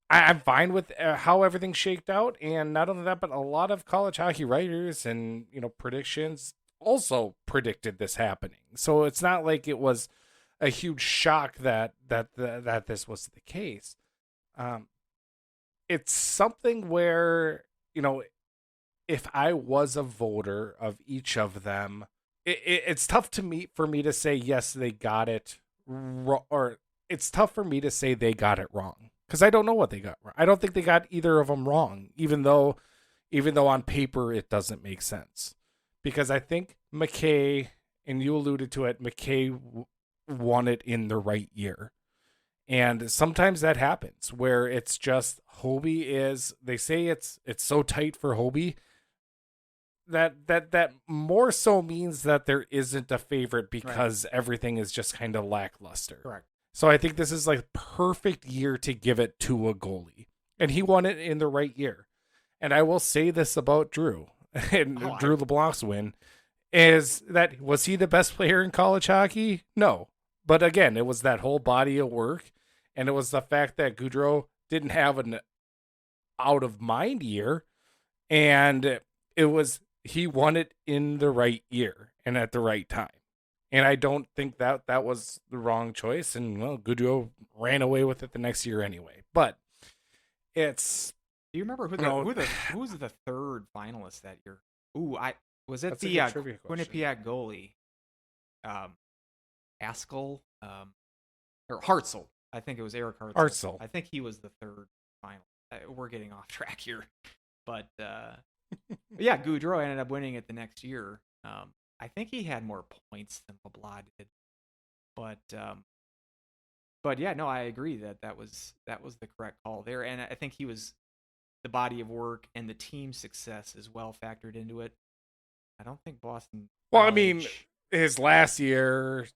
Speaker 1: I'm fine with how everything shaked out. And not only that, but a lot of college hockey writers and, predictions also predicted this happening. So it's not like it was a huge shock that this was the case. It's something where, if I was a voter of each of them, it's tough for me to say, yes, they got it wrong, or it's tough for me to say they got it wrong, because I don't know what they got wrong. I don't think they got either of them wrong, even though on paper it doesn't make sense. Because I think McKay, and you alluded to it, McKay won it in the right year. And sometimes that happens where it's just Hobie they say it's so tight for Hobie that more so means that there isn't a favorite because everything is just kind of lackluster.
Speaker 2: Correct.
Speaker 1: So I think this is like perfect year to give it to a goalie. And he won it in the right year. And I will say this about Drew and Drew LeBlanc's win is that, was he the best player in college hockey? No. But again, it was that whole body of work. And it was the fact that Gaudreau didn't have an out of mind year, and he won it in the right year and at the right time. And I don't think that was the wrong choice. And Gaudreau ran away with it the next year anyway. But it's.
Speaker 2: Do you remember who was the third finalist that year? Was it the Quinnipiac goalie, Askell, or Hartzell? I think it was Eric Hartzell. I think he was the third final. We're getting off track here. But, yeah, Gaudreau ended up winning it the next year. I think he had more points than LeBlanc did. But yeah, no, I agree that was the correct call there. And I think he was the body of work and the team success as well factored into it. I don't think Boston.
Speaker 1: Well, I mean, his last year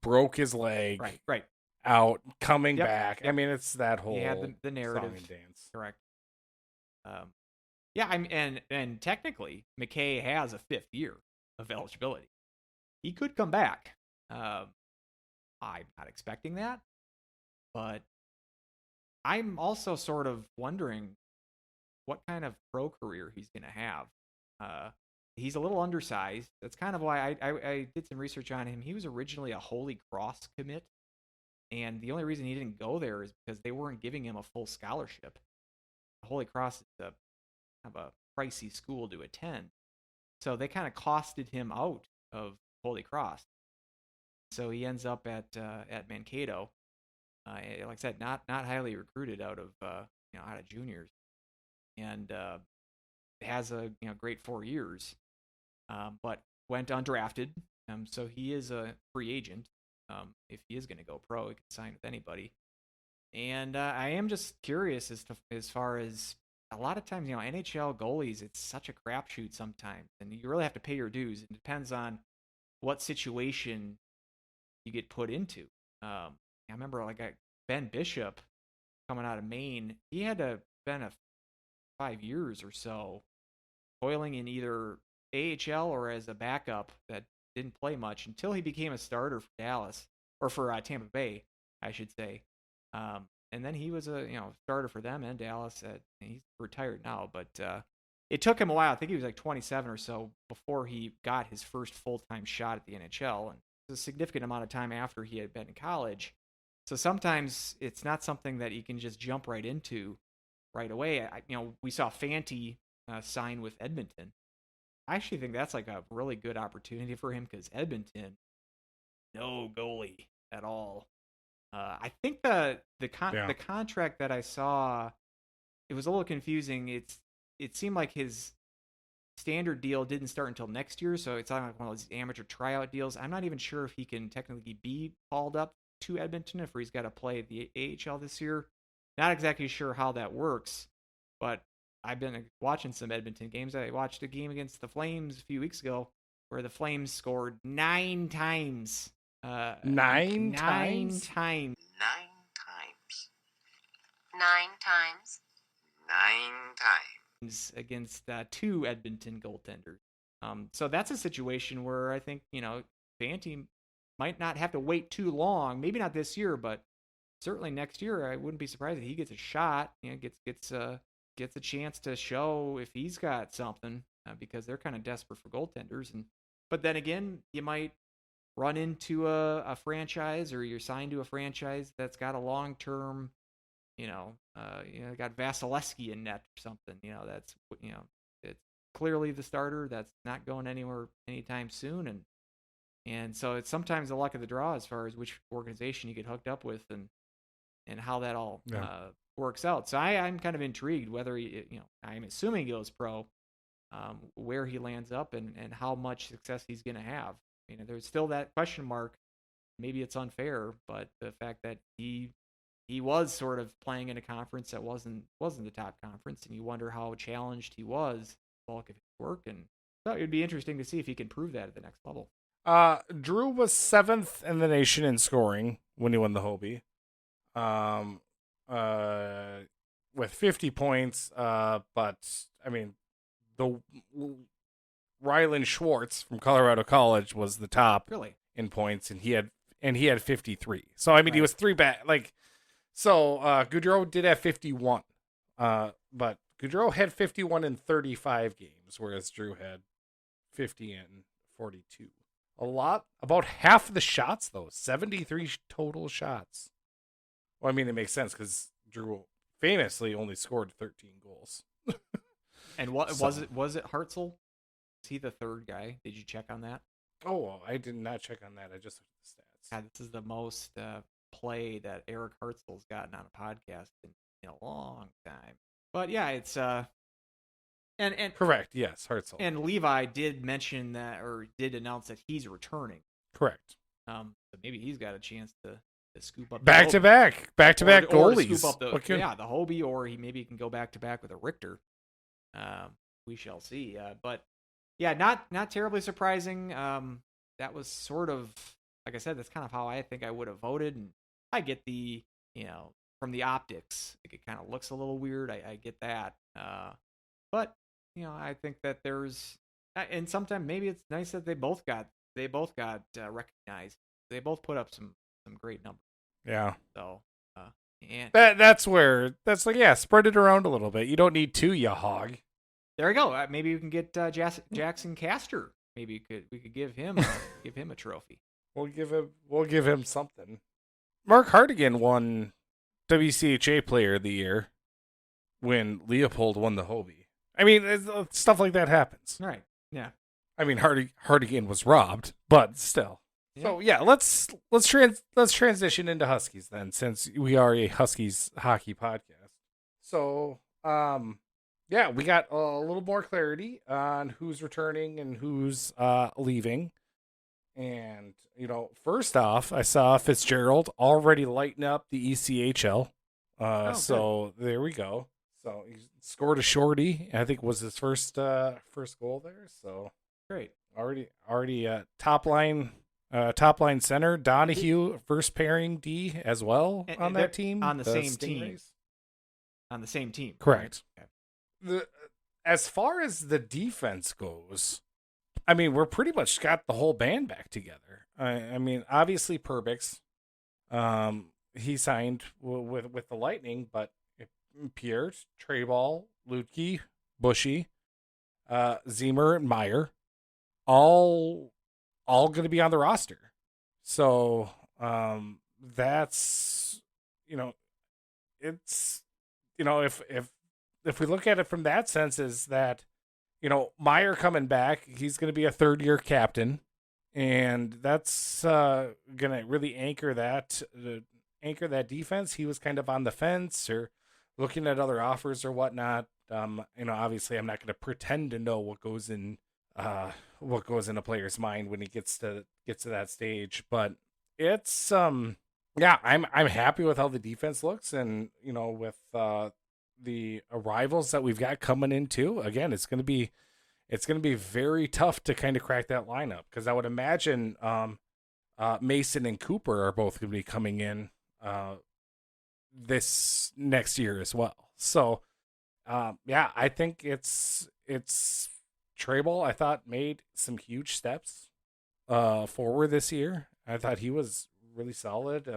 Speaker 1: broke his leg.
Speaker 2: Right.
Speaker 1: Out, coming back. Yep. I mean, it's that whole
Speaker 2: the narrative.
Speaker 1: Song and dance.
Speaker 2: Correct. And technically, McKay has a 5th year of eligibility. He could come back. I'm not expecting that, but I'm also sort of wondering what kind of pro career he's going to have. He's a little undersized. That's kind of why I did some research on him. He was originally a Holy Cross commit, and the only reason he didn't go there is because they weren't giving him a full scholarship. Holy Cross is kind of a pricey school to attend, so they kind of costed him out of Holy Cross. So he ends up at Mankato. Like I said, not highly recruited out of out of juniors, and has a great 4 years, but went undrafted. So he is a free agent. If he is going to go pro, he can sign with anybody. And I am just curious as far as a lot of times, NHL goalies, it's such a crapshoot sometimes, and you really have to pay your dues. It depends on what situation you get put into. I remember Ben Bishop coming out of Maine. He had to spend 5 years or so toiling in either AHL or as a backup that didn't play much until he became a starter for Dallas, or for Tampa Bay, I should say. And then he was a starter for them and Dallas. He's retired now, but it took him a while. I think he was like 27 or so before he got his first full-time shot at the NHL, and it was a significant amount of time after he had been in college. So sometimes it's not something that you can just jump right into right away. We saw Fanti sign with Edmonton. I actually think that's like a really good opportunity for him because Edmonton, no goalie at all. I think the contract that I saw, it was a little confusing. It seemed like his standard deal didn't start until next year, so it's like one of those amateur tryout deals. I'm not even sure if he can technically be called up to Edmonton if he's got to play the AHL this year. Not exactly sure how that works, but I've been watching some Edmonton games. I watched a game against the Flames a few weeks ago where the Flames scored 9 times.
Speaker 1: 9 times?
Speaker 4: 9 times. 9 times. 9 times.
Speaker 2: Against 2 Edmonton goaltenders. So that's a situation where I think, Fanti might not have to wait too long. Maybe not this year, but certainly next year. I wouldn't be surprised if he gets a shot, gets a chance to show if he's got something, because they're kind of desperate for goaltenders. But then again, you might run into a franchise, or you're signed to a franchise that's got a long-term, got Vasilevsky in net or something. That's it's clearly the starter that's not going anywhere anytime soon, and so it's sometimes the luck of the draw as far as which organization you get hooked up with and how that all works out. So I'm kind of intrigued whether I'm assuming he goes pro, where he lands up and how much success he's going to have. There's still that question mark. Maybe it's unfair, but the fact that he was sort of playing in a conference that wasn't the top conference, and you wonder how challenged he was, bulk of his work, and so it'd be interesting to see if he can prove that at the next level.
Speaker 1: Drew was 7th in the nation in scoring when he won the Hobie, with 50 points. But I mean, the Rylan Schwartz from Colorado College was the top in points, and he had 53. So I mean, he was 3 back. So Goudreau did have 51, but Goudreau had 51 in 35 games, whereas Drew had 50 in 42. About half of the shots though, 73 total shots. Well, I mean, it makes sense because Drew famously only scored 13 goals.
Speaker 2: And what was it? Was it Hartzell? Is he the third guy? Did you check on that?
Speaker 1: Oh, I did not check on that. I just looked at the stats.
Speaker 2: God, this is the most play that Eric Hartzell's gotten on a podcast in a long time. But yeah, it's and
Speaker 1: correct. Yes, Hartzell.
Speaker 2: And Levi did mention that, or did announce that he's returning.
Speaker 1: Correct.
Speaker 2: So maybe he's got a chance to scoop up
Speaker 1: back to back goalies.
Speaker 2: Scoop up the Hobie, or he can go back to back with a Richter. We shall see. But yeah, not terribly surprising. That was sort of, like I said, that's kind of how I think I would have voted, and I get the from the optics, it kind of looks a little weird. I get that, but I think that there's, and sometimes maybe it's nice that they both got recognized. They both put up some great numbers.
Speaker 1: Yeah.
Speaker 2: So And
Speaker 1: That's like, yeah, spread it around a little bit. You don't need two, you hog.
Speaker 2: there we go. Maybe we can get Jackson Castor. Maybe we could give him a trophy.
Speaker 1: We'll give him something. Mark Hardigan won WCHA Player of the Year when Leopold won the Hobie. I mean, stuff like that happens.
Speaker 2: Right. Yeah.
Speaker 1: I mean, Hardigan was robbed, but still.
Speaker 2: Yeah.
Speaker 1: So yeah, let's transition into Huskies then, since we are a Huskies hockey podcast. So yeah, we got a little more clarity on who's returning and who's leaving. And, first off, I saw Fitzgerald already lighting up the ECHL. So there we go. So he scored a shorty. I think was his first goal there. So
Speaker 2: great.
Speaker 1: Already top line center. Donahue first pairing D as well on that team.
Speaker 2: On the same
Speaker 1: Stingrays.
Speaker 2: team. On the same team.
Speaker 1: Correct.
Speaker 2: Right?
Speaker 1: As far as the defense goes, I mean, we're pretty much got the whole band back together. I mean, obviously Perbix, he signed with the Lightning, but Pierre, Treyball, Lutke, Bushy, Ziemer, and Meyer, all going to be on the roster. So that's it's if we look at it from that sense, is that Meyer coming back, he's going to be a third-year captain, and that's going to really anchor that defense. He was kind of on the fence or looking at other offers or whatnot. Obviously, I'm not going to pretend to know what goes in a player's mind when he gets to that stage, but it's yeah, I'm happy with how the defense looks, and with the arrivals that we've got coming in too. Again, it's going to be very tough to kind of crack that lineup, because I would imagine Mason and Cooper are both going to be coming in this next year as well. So yeah, I think it's Treyball. I thought made some huge steps forward this year. I thought he was really solid.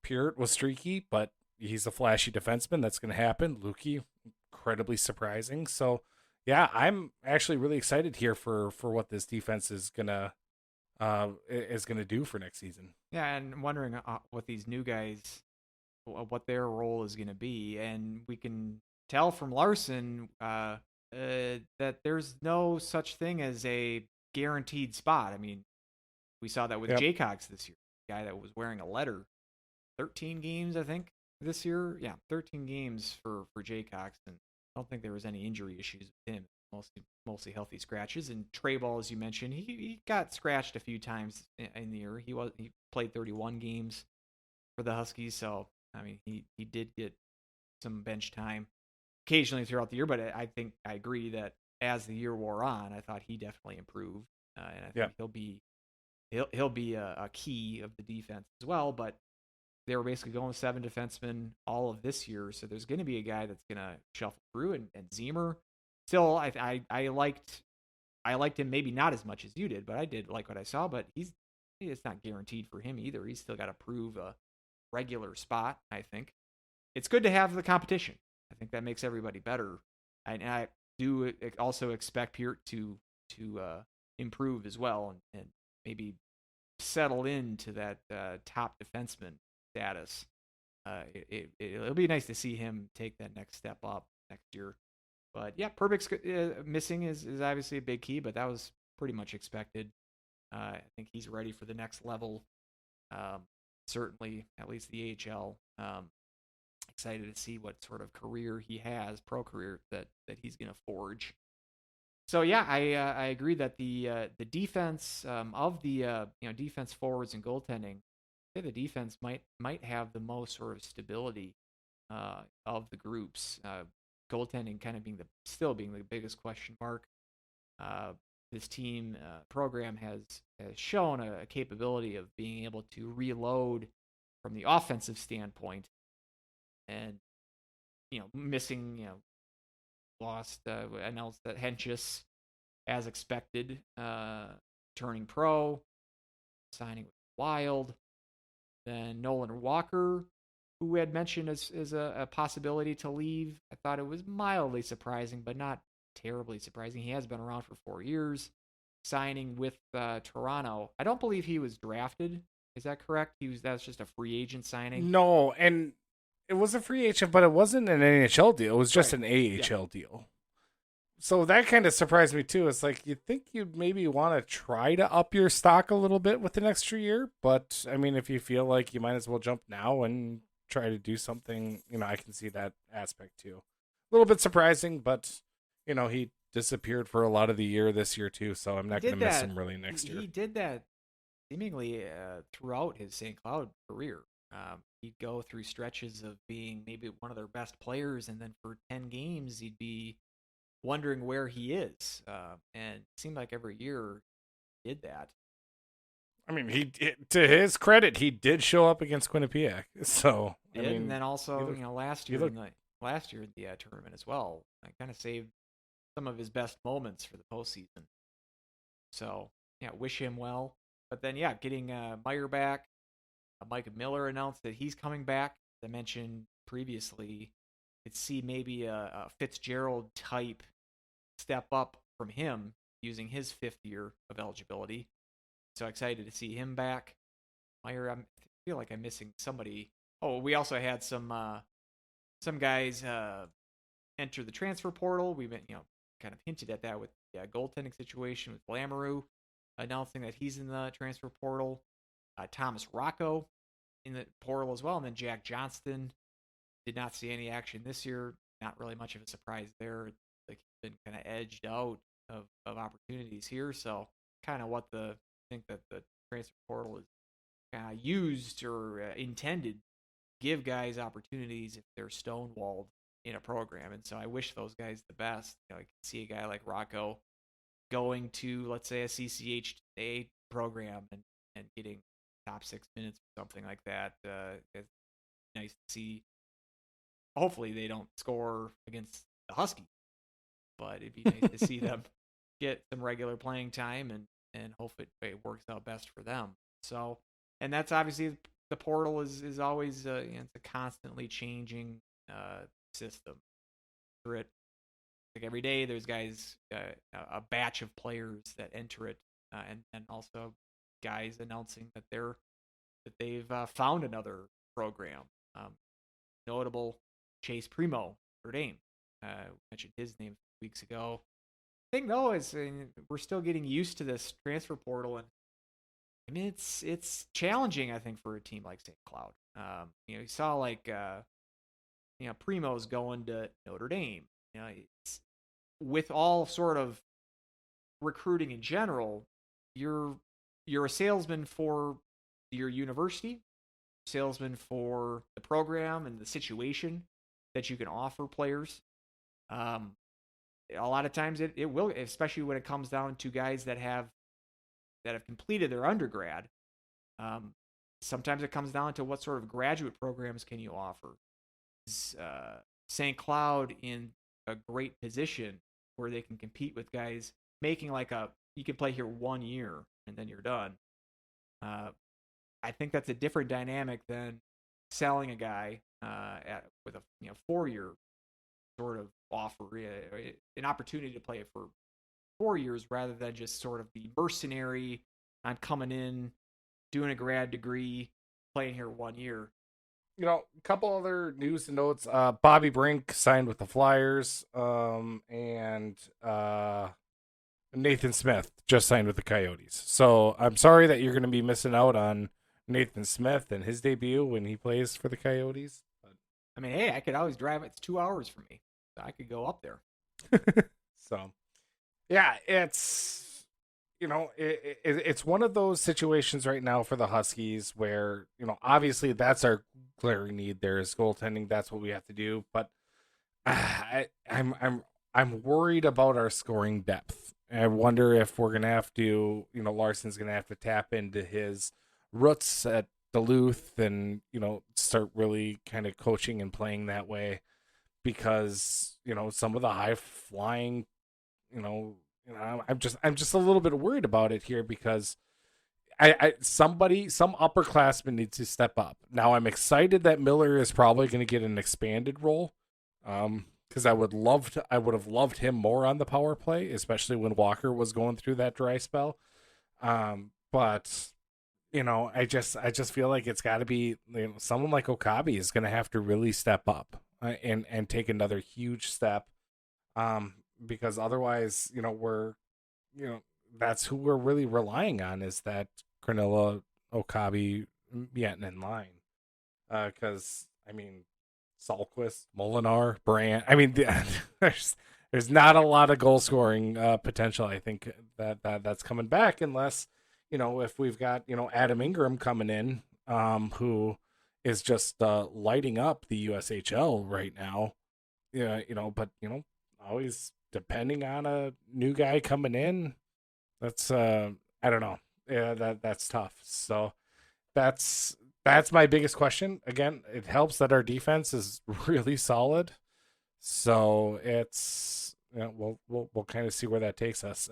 Speaker 1: Peart was streaky, but he's a flashy defenseman. That's going to happen. Lukey, incredibly surprising. So, yeah, I'm actually really excited here for what this defense is gonna do for next season.
Speaker 2: Yeah, and I'm wondering what these new guys, what their role is going to be, and we can tell from Larson that there's no such thing as a guaranteed spot. I mean, we saw that with Jaycox this year, the guy that was wearing a letter. 13 games, I think, this year. Yeah, 13 games for Jaycox, and I don't think there was any injury issues with him. Mostly healthy scratches. And Treyball, as you mentioned, he got scratched a few times in the year. He played 31 games for the Huskies, so I mean he did get some bench time occasionally throughout the year. But I think I agree that as the year wore on, I thought he definitely improved, and I think he'll be a key of the defense as well. But they were basically going with 7 defensemen all of this year, so there's going to be a guy that's going to shuffle through. And Ziemer, still, I liked him, maybe not as much as you did, but I did like what I saw. But it's not guaranteed for him either. He's still got to prove a regular spot. I think it's good to have the competition. I think that makes everybody better. And I do also expect Peart to improve as well, and maybe settle into that top defenseman status. It'll be nice to see him take that next step up next year. But yeah, Perbix missing is obviously a big key, but that was pretty much expected. I think he's ready for the next level. Certainly, at least the AHL. Excited to see what sort of career he has, pro career that he's going to forge. So yeah, I agree that the defense of the defense, forwards, and goaltending, I say the defense might have the most sort of stability of the groups. Goaltending kind of being the biggest question mark. This team program has shown a capability of being able to reload from the offensive standpoint, and missing lost announced that Henchis, as expected, turning pro, signing with Wild. Then Nolan Walker, who had mentioned as a possibility to leave. I thought it was mildly surprising, but not terribly surprising. He has been around for 4 years, signing with Toronto. I don't believe he was drafted. Is that correct? That's just a free agent signing.
Speaker 1: No, and it was a free agent, but it wasn't an NHL deal. It was just
Speaker 2: Right.
Speaker 1: an AHL deal. So that kind of surprised me too. It's like you'd think you'd maybe want to try to up your stock a little bit with an extra year, but I mean, if you feel like you might as well jump now and try to do something, I can see that aspect too. A little bit surprising, but he disappeared for a lot of the year this year too, so I'm not going to miss him really next year.
Speaker 2: He did that seemingly throughout his St. Cloud career. He'd go through stretches of being maybe one of their best players, and then for 10 games, he'd be wondering where he is. And it seemed like every year he did that.
Speaker 1: I mean, to his credit, he did show up against Quinnipiac. So,
Speaker 2: And then also, last year in the tournament as well, I kind of saved some of his best moments for the postseason. So, yeah, wish him well. But then, yeah, getting Meyer back. Mike Miller announced that he's coming back. As I mentioned previously, could see maybe a Fitzgerald type step up from him using his 5th year of eligibility. So excited to see him back. Meyer, I feel like I'm missing somebody. Oh, we also had some guys enter the transfer portal. We've been, kind of hinted at that with the goaltending situation with Lamoureux announcing that he's in the transfer portal. Thomas Rocco in the portal as well. And then Jack Johnston did not see any action this year. Not really much of a surprise there. Like he's been kind of edged out of opportunities here. So kind of what I think that the transfer portal is kind of used or intended to give guys opportunities if they're stonewalled in a program. And so I wish those guys the best. I can see a guy like Rocco going to, let's say, a CCHA program and getting top 6 minutes or something like that. It's nice to see. Hopefully they don't score against the Huskies, but it'd be nice to see them get some regular playing time and hopefully it works out best for them. So, and that's obviously the portal is always it's a constantly changing system. For it, like every day, there's guys a batch of players that enter it, and also guys announcing that they've found another program. Notable Chase Primo, Notre Dame. Mentioned his name weeks ago. The thing though is we're still getting used to this transfer portal, and I mean it's challenging. I think for a team like St. Cloud. You saw like Primo's going to Notre Dame. It's, with all sort of recruiting in general, you're a salesman for your university, salesman for the program and the situation that you can offer players. A lot of times it will, especially when it comes down to guys that have completed their undergrad. Sometimes it comes down to what sort of graduate programs can you offer. St. Cloud in a great position where they can compete with guys making you can play here 1 year and then you're done. I think that's a different dynamic than selling a guy with a 4-year sort of offer, an opportunity to play it for 4 years rather than just sort of the mercenary. I'm coming in, doing a grad degree, playing here 1 year.
Speaker 1: A couple other news and notes. Bobby Brink signed with the Flyers, and Nathan Smith just signed with the Coyotes. So I'm sorry that you're going to be missing out on Nathan Smith and his debut when he plays for the Coyotes. But
Speaker 2: I mean, hey, I could always drive. It's 2 hours for me. So I could go up there.
Speaker 1: So, yeah, it's it's one of those situations right now for the Huskies where obviously that's our glaring need. There is goaltending. That's what we have to do. But I'm worried about our scoring depth. I wonder if we're gonna have to, Larson's gonna have to tap into his roots at Duluth and start really kind of coaching and playing that way, because some of the high flying, I'm just a little bit worried about it here, because some upperclassman needs to step up. Now I'm excited that Miller is probably going to get an expanded role. Because I would have loved him more on the power play, especially when Walker was going through that dry spell. But I just feel like it's got to be someone like Okabe is going to have to really step up and take another huge step. Because otherwise, that's who we're really relying on, is that Cronulla, Okabe, Miettinen line. Because Salquist, Molinar, Brand. There's not a lot of goal scoring potential. I think that's coming back unless if we've got Adam Ingram coming in, who is just lighting up the USHL right now. Yeah, but always depending on a new guy coming in. That's I don't know. Yeah, that's tough. So that's my biggest question. Again, it helps that our defense is really solid. So it's we'll kind of see where that takes us.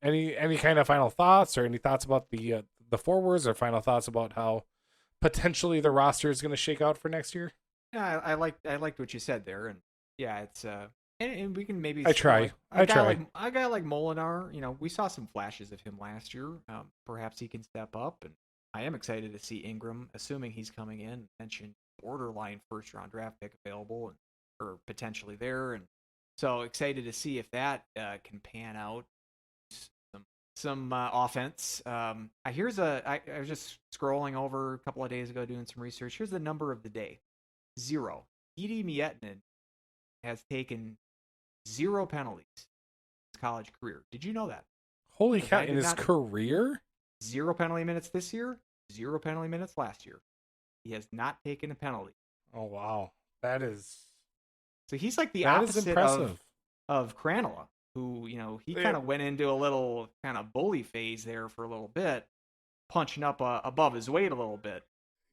Speaker 1: Any kind of final thoughts or any thoughts about the forwards, or final thoughts about how potentially the roster is going to shake out for next year?
Speaker 2: Yeah, I liked what you said there, and yeah, it's and we can maybe
Speaker 1: I try.
Speaker 2: a guy like Molinar. We saw some flashes of him last year. Perhaps he can step up, and I am excited to see Ingram, assuming he's coming in. Mentioned borderline first round draft pick available, or potentially there, and so excited to see if that can pan out. Some offense. I was just scrolling over a couple of days ago doing some research. Here's the number of the day: 0. Edie Miettinen has taken 0 penalties in his college career. Did you know that?
Speaker 1: Holy cow! In his career,
Speaker 2: 0 penalty minutes this year, 0 penalty minutes last year. He has not taken a penalty.
Speaker 1: Oh wow, that is.
Speaker 2: So he's like the opposite of Cronulla, who he kind of went into a little kind of bully phase there for a little bit, punching up above his weight a little bit.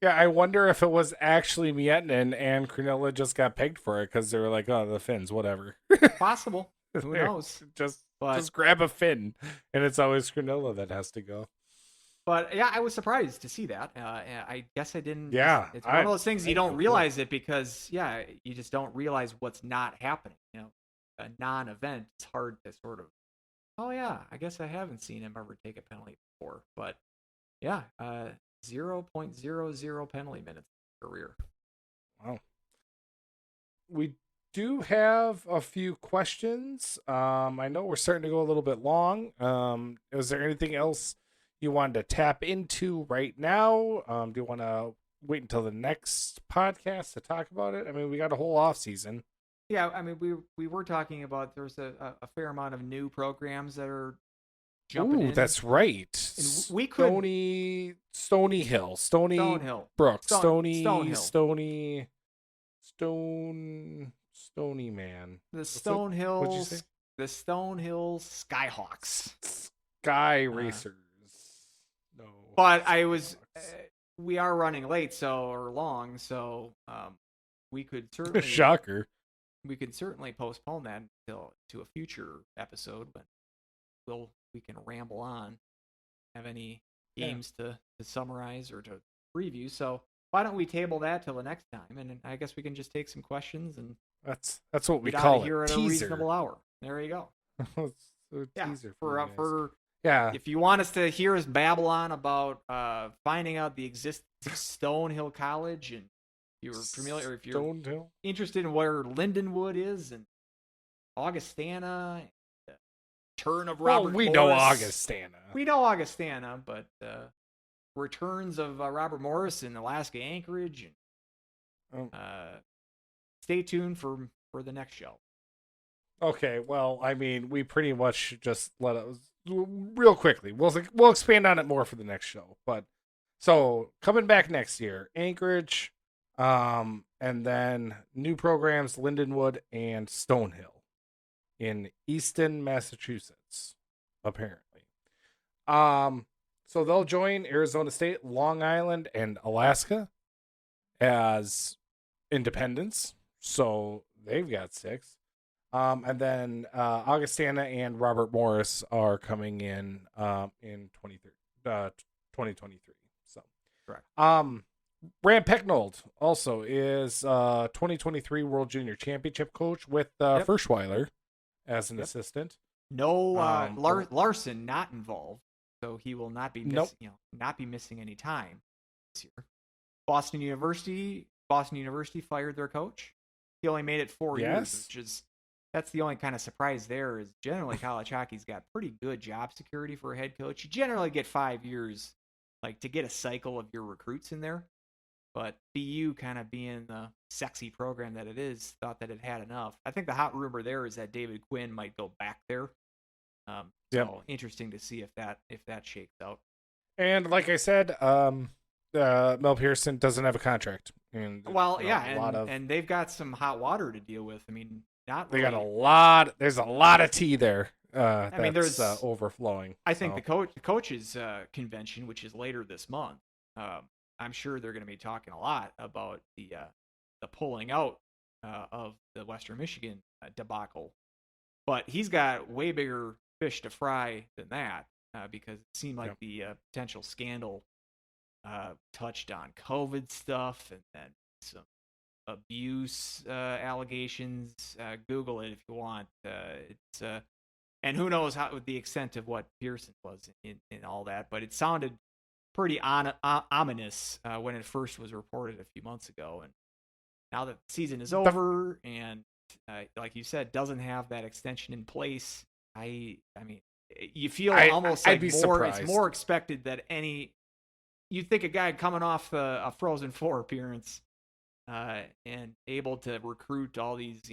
Speaker 1: Yeah, I wonder if it was actually Miettinen and Cronulla just got pegged for it because they were like, oh, the Finns, whatever.
Speaker 2: Possible. Who knows?
Speaker 1: Just grab a Finn, and it's always Cronulla that has to go.
Speaker 2: But yeah, I was surprised to see that. I guess I didn't.
Speaker 1: Yeah,
Speaker 2: it's one of those things you don't realize it because you just don't realize what's not happening. A non-event, it's hard to sort of. Oh yeah, I guess I haven't seen him ever take a penalty before. But yeah, 0.00 penalty minutes in his career.
Speaker 1: Wow. We do have a few questions. I know we're starting to go a little bit long. Is there anything else you wanted to tap into right now? Do you want to wait until the next podcast to talk about it? We got a whole off season.
Speaker 2: Yeah, we were talking about there's a fair amount of new programs that are jumping in.
Speaker 1: That's right.
Speaker 2: And we could
Speaker 1: Stony Hill, Stony Brook, Stony Man.
Speaker 2: The Stone Hills Skyhawks.
Speaker 1: Sky Racers. No.
Speaker 2: But we are running late or long, so we could certainly
Speaker 1: shocker.
Speaker 2: We could certainly postpone that until to a future episode, but we can ramble on. Have any games to summarize or to preview? So why don't we table that till the next time, and I guess we can just take some questions and
Speaker 1: that's what we call it.
Speaker 2: Here at
Speaker 1: teaser.
Speaker 2: A reasonable hour. There you go.
Speaker 1: Teaser
Speaker 2: for if you want us to hear us babble on about finding out the existence of Stonehill College, and if you're familiar, if you're interested in where Lindenwood is and Augustana, the turn of Robert Morris.
Speaker 1: Know Augustana.
Speaker 2: We know Augustana, but returns of Robert Morris in Alaska Anchorage. And, stay tuned for the next show.
Speaker 1: Okay, well, we pretty much just let us real quickly. We'll expand on it more for the next show. But so coming back next year, Anchorage, and then new programs, Lindenwood and Stonehill in Easton, Massachusetts, apparently. So they'll join Arizona State, Long Island, and Alaska as independents. So they've got 6. And then Augustana and Robert Morris are coming in 2023. 2023. So,
Speaker 2: Correct.
Speaker 1: Rand Pecknold also is 2023 World Junior Championship coach with Ferschweiler as an assistant.
Speaker 2: No, Larson not involved, so he will not be not be missing any time this year. Boston University fired their coach. He only made it 4 years, which is that's the only kind of surprise there. Is generally college hockey's got pretty good job security for a head coach. You generally get 5 years, like to get a cycle of your recruits in there. But BU, kind of being the sexy program that it is, thought that it had enough. I think the hot rumor there is that David Quinn might go back there. So interesting to see if that shakes out.
Speaker 1: And like I said, Mel Pearson doesn't have a contract. And
Speaker 2: and they've got some hot water to deal with. I mean,
Speaker 1: they got a lot. There's a lot of tea there. There's overflowing.
Speaker 2: I think the coaches convention, which is later this month. I'm sure they're going to be talking a lot about the pulling out of the Western Michigan debacle, but he's got way bigger fish to fry than that because it seemed like the potential scandal touched on COVID stuff and then some abuse allegations. Google it if you want. And who knows how the extent of what Pearson was in all that, but it sounded pretty ominous when it first was reported a few months ago. And now that the season is over and, like you said, doesn't have that extension in place, I mean, you feel almost like it's more expected that you think a guy coming off a Frozen Four appearance and able to recruit all these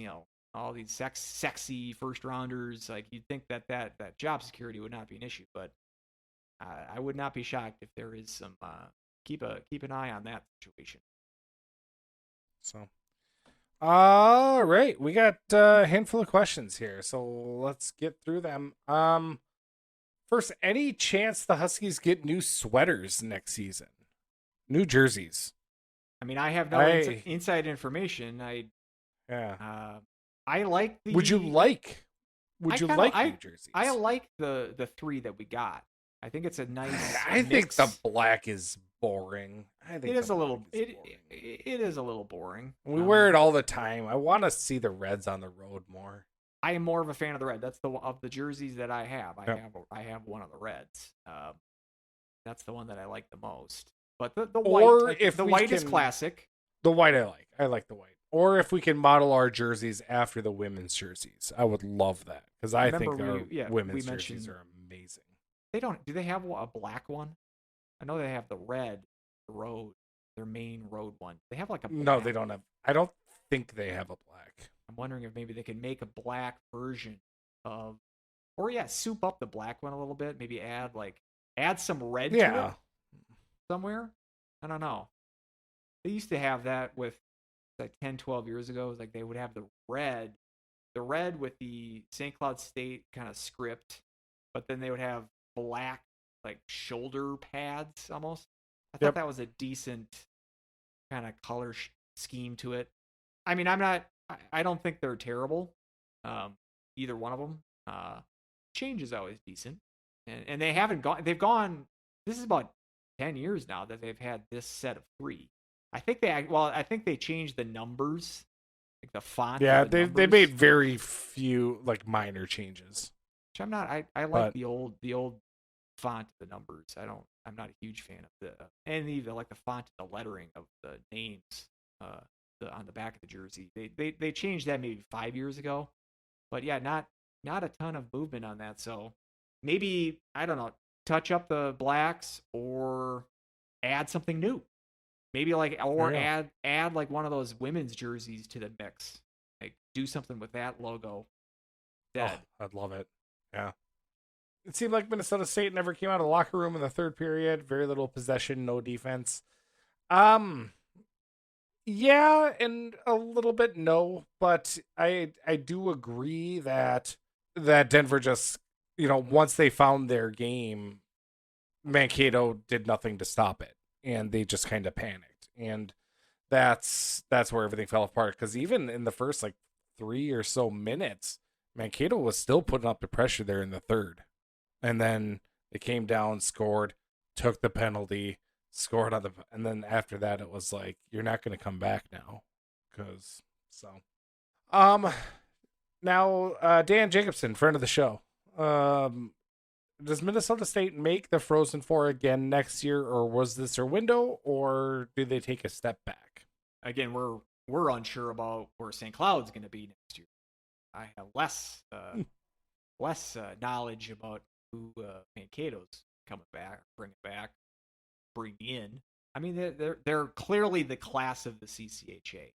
Speaker 2: sexy first rounders, like you'd think that job security would not be an issue, but I would not be shocked if there is some keep an eye on that situation.
Speaker 1: So, all right, we got a handful of questions here, so let's get through them. First, any chance the Huskies get new sweaters next season? New jerseys?
Speaker 2: I mean, I have no inside information. I like the.
Speaker 1: Would you like new jerseys?
Speaker 2: I like the three that we got. I think it's a nice.
Speaker 1: I think the black is boring.
Speaker 2: It is a little boring.
Speaker 1: We wear it all the time. I want to see the Reds on the road more.
Speaker 2: I am more of a fan of the red. That's of the jerseys that I have. I have one of the Reds. That's the one that I like the most. But the white, white is classic.
Speaker 1: The white I like. I like the white. Or if we can model our jerseys after the women's jerseys, I would love that because I think our women's jerseys are amazing.
Speaker 2: Do they have a black one? I know they have the red road, their main road one. They have like a black.
Speaker 1: No, they don't have. I don't think they have a black.
Speaker 2: I'm wondering if maybe they can make a black version of, soup up the black one a little bit. Maybe add some red to it somewhere. I don't know. They used to have that with 10, 12 years ago. It was like they would have the red with the St. Cloud State kind of script, but then they would have black shoulder pads almost. I thought that was a decent kind of color scheme to it. I mean, I don't think they're terrible. Either one of them. Change is always decent. And they haven't gone, this is about 10 years now that they've had this set of three. I think they changed the numbers, like the font.
Speaker 1: Yeah, they made very few minor changes.
Speaker 2: Which I'm not. I like the old font of the numbers. I'm not a huge fan of the font and the lettering of the names on the back of the jersey. They changed that maybe 5 years ago, but not a ton of movement on that. So maybe, I don't know, touch up the blacks or add something new. Maybe add one of those women's jerseys to the mix. Do something with that logo.
Speaker 1: I'd love it. Yeah. It seemed like Minnesota State never came out of the locker room in the third period. Very little possession, no defense. Yeah, and a little bit no, but I do agree that Denver just, once they found their game, Mankato did nothing to stop it, and they just kind of panicked, and that's where everything fell apart. Because even in the first 3 or so minutes, Mankato was still putting up the pressure there in the third, and then they came down, scored. took the penalty, scored on and then after that it was like, you're not going to come back now, because um now Dan Jacobson, friend of the show, does Minnesota State make the Frozen Four again next year, or was this their window, or do they take a step back?
Speaker 2: Again, we're unsure about where St. Cloud's going to be next year. I have less knowledge about who Mankato's coming back, bring in. I mean, they're clearly the class of the CCHA.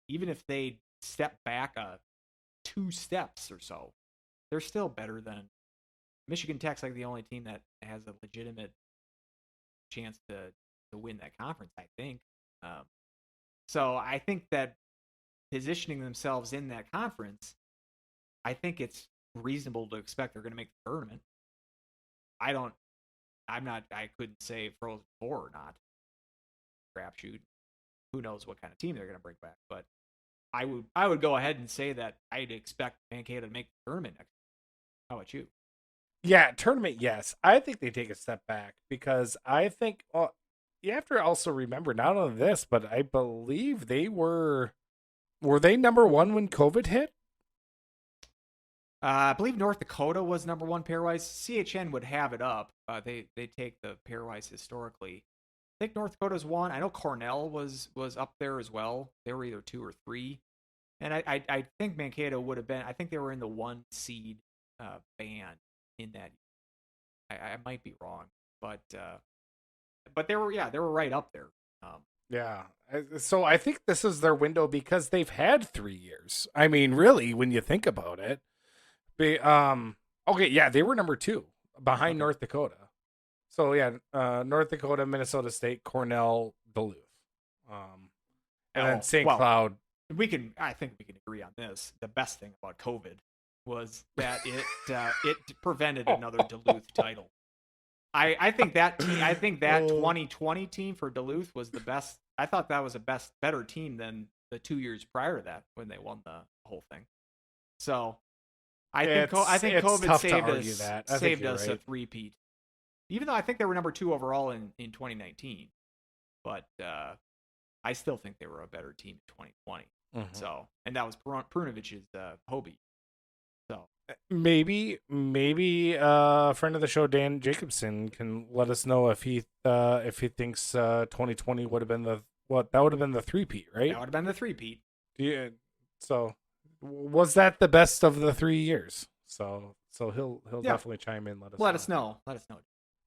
Speaker 2: Even if they step back 2 steps or so, they're still better than Michigan Tech's. Like the only team that has a legitimate chance to win that conference, I think. So I think that positioning themselves in that conference, I think it's reasonable to expect they're going to make the tournament. I couldn't say Frozen Four or not. Crapshoot. Who knows what kind of team they're going to bring back? But I would go ahead and say that I'd expect Mankato to make the tournament next year. How about you?
Speaker 1: Yeah, tournament, yes. I think they take a step back because I think you have to also remember not only this, but I believe they were they number 1 when COVID hit?
Speaker 2: I believe North Dakota was number 1 pairwise. CHN would have it up. They take the pairwise historically. I think North Dakota's 1. I know Cornell was up there as well. They were either 2 or 3. And I think Mankato would have been. I think they were in the 1 seed band in that. I might be wrong, but they were right up there.
Speaker 1: Yeah. So I think this is their window because they've had 3 years. I mean, really, when you think about it. Okay, yeah, they were number 2 behind North Dakota. So yeah, North Dakota, Minnesota State, Cornell, Duluth, and then St. Cloud.
Speaker 2: I think we can agree on this. The best thing about COVID was that it prevented another Duluth title. I think that team. I think that 2020 team for Duluth was the best. I thought that was better team than the 2 years prior to that when they won the whole thing. So I think COVID saved us a three-peat. Even though I think they were number 2 overall in 2019, but I still think they were a better team in 2020. Mm-hmm. So, and that was Prunovich's Hobie. So
Speaker 1: maybe a friend of the show, Dan Jacobson, can let us know if he thinks 2020 would have been that would have been the three-peat, right?
Speaker 2: That would have been the three-peat.
Speaker 1: Yeah. So was that the best of the 3 years? So he'll definitely chime in. Let us know.
Speaker 2: Let us know.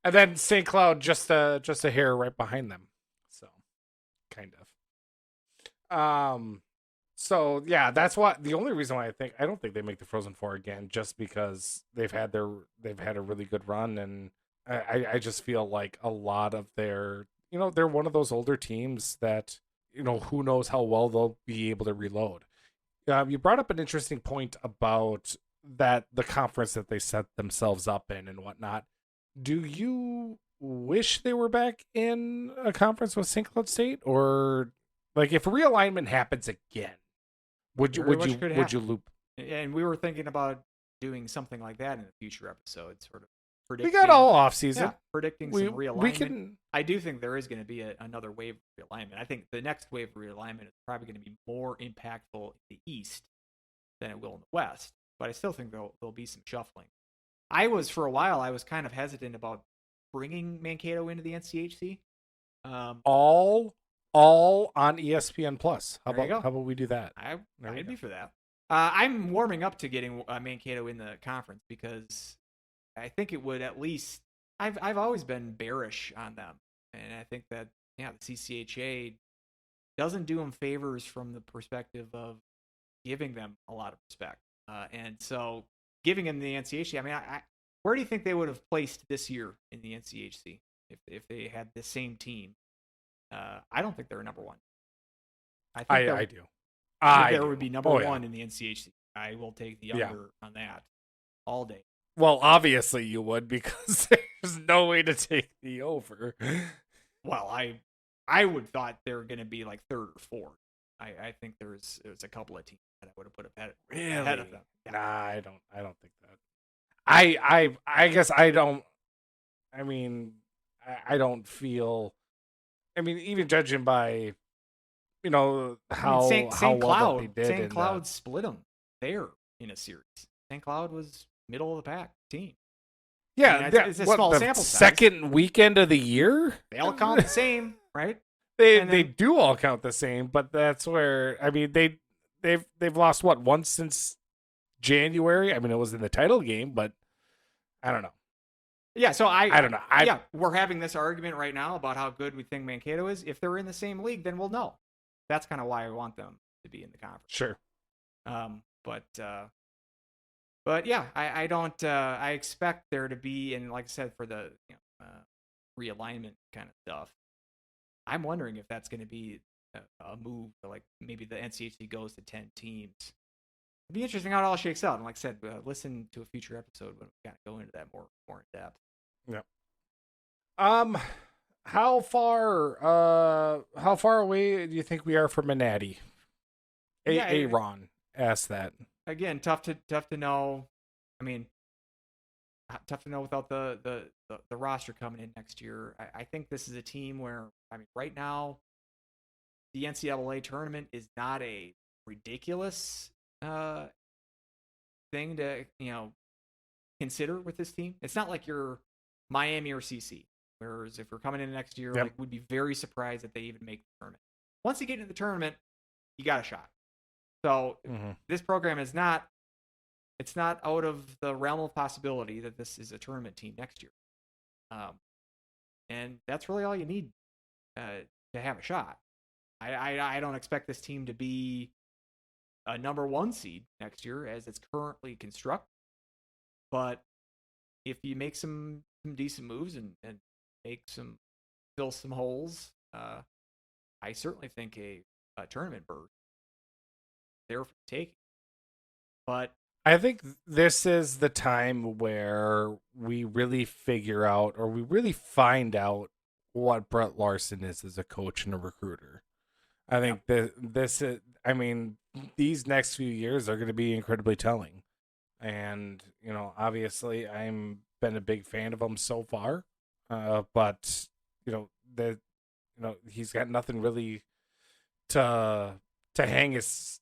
Speaker 1: And then St. Cloud just a hair right behind them. So kind of. So yeah, that's why the only reason why I don't think they make the Frozen Four again, just because they've had a really good run, and I just feel like a lot of their, they're one of those older teams that, who knows how well they'll be able to reload. You brought up an interesting point about that the conference that they set themselves up in and whatnot. Do you wish they were back in a conference with St. Cloud State, or like if realignment happens again, would you loop?
Speaker 2: And we were thinking about doing something like that in a future episode, sort of predicting.
Speaker 1: We got all off season
Speaker 2: predicting some realignment. I do think there is going to be another wave of realignment. I think the next wave of realignment is probably going to be more impactful in the East than it will in the West, but I still think there'll be some shuffling. For a while, I was kind of hesitant about bringing Mankato into the NCHC.
Speaker 1: All on ESPN Plus. How about we do that?
Speaker 2: I'd be for that. I'm warming up to getting Mankato in the conference because I think it would at least. I've always been bearish on them, and I think that the CCHA doesn't do them favors from the perspective of giving them a lot of respect, and so giving them the NCHC. I mean, where do you think they would have placed this year in the NCHC if they had the same team? I don't think they're number 1.
Speaker 1: I do.
Speaker 2: There would be number 1 in the NCHC. I will take the under on that all day.
Speaker 1: Well, obviously you would, because there's no way to take the over.
Speaker 2: Well, I would thought they were going to be like 3rd or 4th. I think there's a couple of teams that I would have put ahead of them. Yeah.
Speaker 1: Nah, I don't think that. I guess I don't. I mean, I don't feel. I mean, even judging by
Speaker 2: I mean,
Speaker 1: how
Speaker 2: St.
Speaker 1: well that they
Speaker 2: Cloud,
Speaker 1: did
Speaker 2: St.
Speaker 1: in
Speaker 2: Cloud split them there in a series. St. Cloud was middle of the pack team. I mean, it's a small
Speaker 1: the
Speaker 2: sample size.
Speaker 1: second weekend of the year.
Speaker 2: They all count the same, right?
Speaker 1: They
Speaker 2: And then-
Speaker 1: they do all count the same, but that's where I mean they've lost what once since January. I mean it was in the title game, but I don't know.
Speaker 2: Yeah, so
Speaker 1: I don't know.
Speaker 2: we're having this argument right now about how good we think Mankato is. If they're in the same league, then we'll know. That's kind of why I want them to be in the conference.
Speaker 1: Sure.
Speaker 2: But yeah, I don't. I expect there to be, and like I said, for the realignment kind of stuff. I'm wondering if that's going to be a move, like maybe the NCHC goes to 10 teams. It'd be interesting how it all shakes out. And like I said, listen to a future episode when we kind of go into that more in depth.
Speaker 1: Yeah. How far away do you think we are from a natty? Ron asked that.
Speaker 2: Again, tough to know. I mean, tough to know without the roster coming in next year. I think this is a team where, I mean, right now, the NCAA tournament is not a ridiculous thing to consider with this team. It's not like you're Miami or CC. Whereas if we're coming in next year, like we'd be very surprised that they even make the tournament. Once you get into the tournament, you got a shot. So this program is not. It's not out of the realm of possibility that this is a tournament team next year. And that's really all you need to have a shot. I don't expect this team to be a number 1 seed next year as it's currently constructed. But if you make some decent moves and fill some holes, I certainly think a tournament berth there for the taking. But
Speaker 1: I think this is the time where we really figure out, or we really find out, what Brett Larson is as a coach and a recruiter. I think I mean, these next few years are going to be incredibly telling. And, obviously I'm been a big fan of him so far. But, he's got nothing really to hang his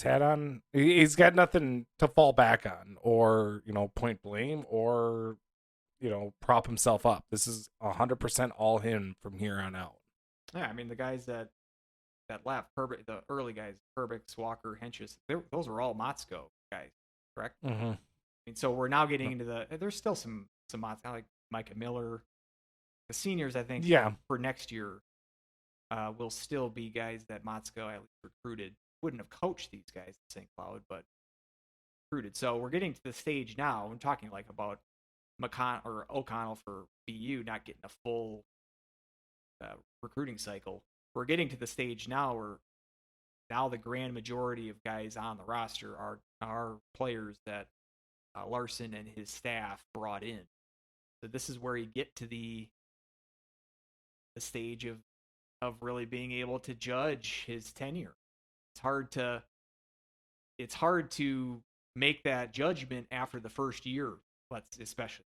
Speaker 1: hat on. He's got nothing to fall back on or, point blame or, prop himself up. This is 100% all him from here on out.
Speaker 2: Yeah, I mean, the guys that left, the early guys, Herbix, Walker, Henches, those were all Motzko guys, correct?
Speaker 1: Mm-hmm.
Speaker 2: I mean, so we're now getting into there's still some Motzko, like Micah Miller. The seniors, I think, for next year will still be guys that Motzko at least recruited. Wouldn't have coached these guys at St. Cloud, but recruited. So we're getting to the stage now. I'm talking like about O'Connell for BU not getting a full recruiting cycle. We're getting to the stage now where now the grand majority of guys on the roster are players that Larson and his staff brought in. So this is where you get to the stage of really being able to judge his tenure. It's hard to make that judgment after the first year. Especially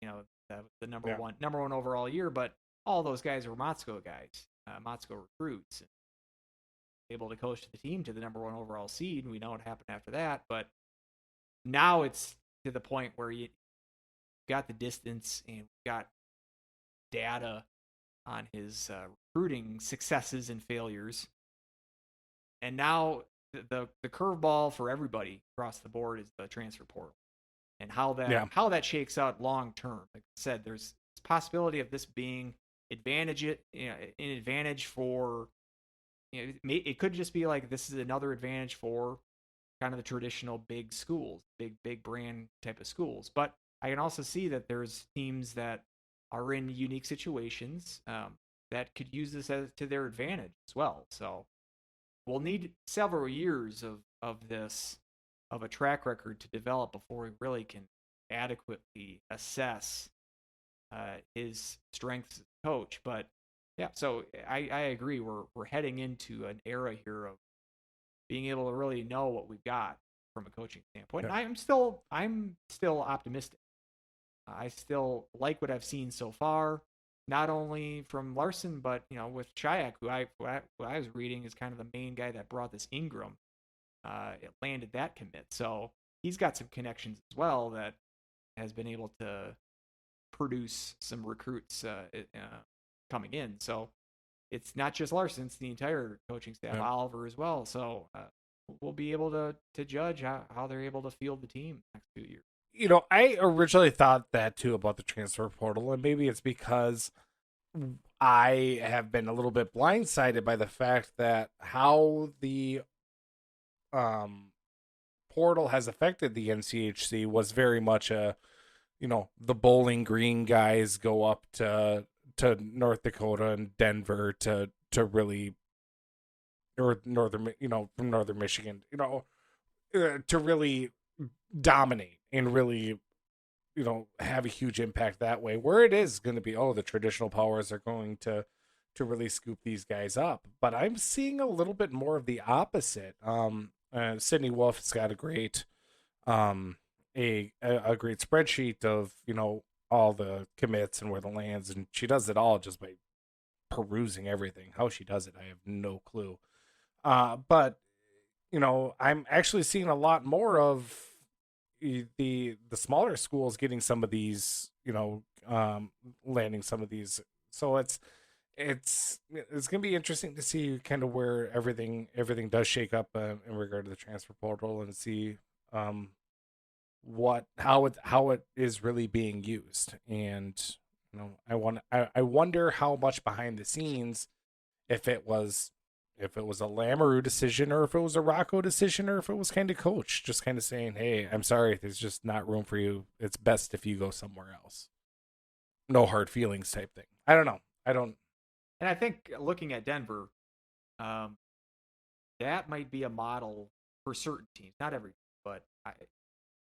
Speaker 2: the number one overall year, but all those guys were Motzko guys, Motzko recruits, and able to coach the team to the number 1 overall seed. We know what happened after that, but now it's to the point where you got the distance and got data on his recruiting successes and failures. And now the curveball for everybody across the board is the transfer portal and how that shakes out long term. Like I said, there's this possibility of this being an advantage for, it could just be like this is another advantage for kind of the traditional big schools, big brand type of schools. But I can also see that there's teams that are in unique situations that could use this to their advantage as well. So we'll need several years of a track record to develop before we really can adequately assess his strengths as a coach. But yeah, so I agree. We're heading into an era here of being able to really know what we've got from a coaching standpoint.
Speaker 1: Yeah.
Speaker 2: And I'm still optimistic. I still like what I've seen so far. not only from Larson, but with Shayak, who I was reading is kind of the main guy that brought this Ingram. It landed that commit, so he's got some connections as well that has been able to produce some recruits coming in. So it's not just Larson; it's the entire coaching staff, Oliver as well. So we'll be able to judge how they're able to field the team next 2 years.
Speaker 1: I originally thought that too about the transfer portal, and maybe it's because I have been a little bit blindsided by the fact that how the portal has affected the NCHC was very much the Bowling Green guys go up to North Dakota and Denver to really, or from northern Michigan, to really dominate and really have a huge impact that way, where it is going to be, the traditional powers are going to really scoop these guys up. But I'm seeing a little bit more of the opposite. Sydney Wolf's got a great a great spreadsheet of all the commits and where the lands, and she does it all just by perusing everything. How she does it, I have no clue. But I'm actually seeing a lot more of the smaller schools getting some of these, landing some of these. So it's gonna be interesting to see kind of where everything does shake up in regard to the transfer portal, and see how it is really being used. And I wonder how much behind the scenes, if it was a Lamoureux decision, or if it was a Rocco decision, or if it was kind of coach just kind of saying, hey, I'm sorry, there's just not room for you, it's best if you go somewhere else, no hard feelings type thing. I don't know.
Speaker 2: And I think looking at Denver, that might be a model for certain teams, not every, but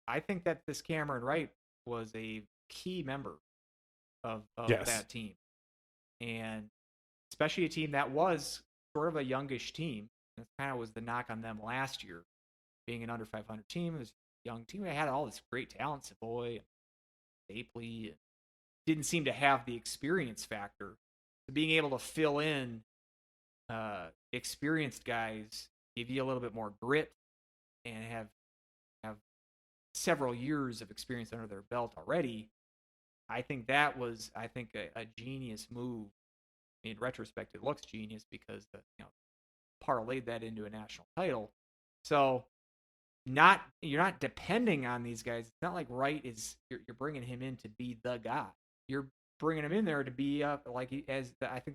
Speaker 2: I think that this Cameron Wright was a key member of that team, and especially a team that was sort of a youngish team. That kind of was the knock on them last year, being an under 500 team. It was a young team. They had all this great talent, Savoy, Stapley. Didn't seem to have the experience factor. So being able to fill in experienced guys, give you a little bit more grit, and have several years of experience under their belt already. I think that was a genius move. In retrospect, it looks genius because parlayed that into a national title. So you're not depending on these guys. It's not like Wright is you're bringing him in to be the guy. You're bringing him in there to be I think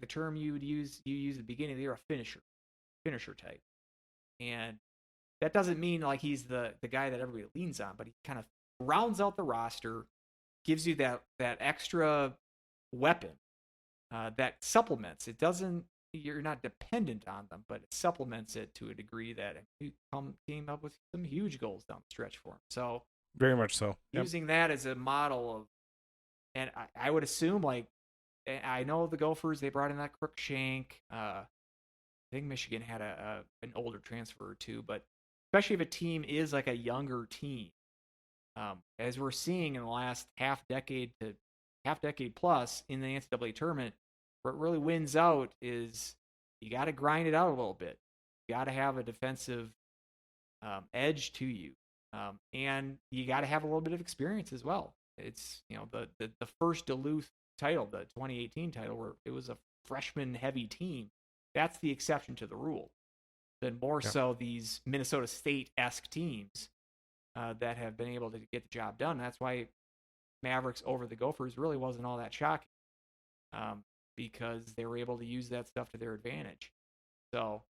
Speaker 2: the term you used at the beginning of the year, a finisher type. And that doesn't mean like he's the guy that everybody leans on, but he kind of rounds out the roster, gives you that extra weapon that supplements. It doesn't. You're not dependent on them, but it supplements it to a degree that he came up with some huge goals down the stretch for him. So
Speaker 1: very much so.
Speaker 2: Using that as a model of, and I would assume, like, I know the Gophers, they brought in that Crookshank. I think Michigan had an older transfer or two, but especially if a team is like a younger team, as we're seeing in the last half decade plus in the NCAA tournament, where it really wins out is you got to grind it out a little bit. You got to have a defensive edge to you, and you got to have a little bit of experience as well. It's the first Duluth title, the 2018 title, where it was a freshman heavy team. That's the exception to the rule. Then more so these Minnesota State-esque teams that have been able to get the job done. That's why Mavericks over the Gophers really wasn't all that shocking, because they were able to use that stuff to their advantage. So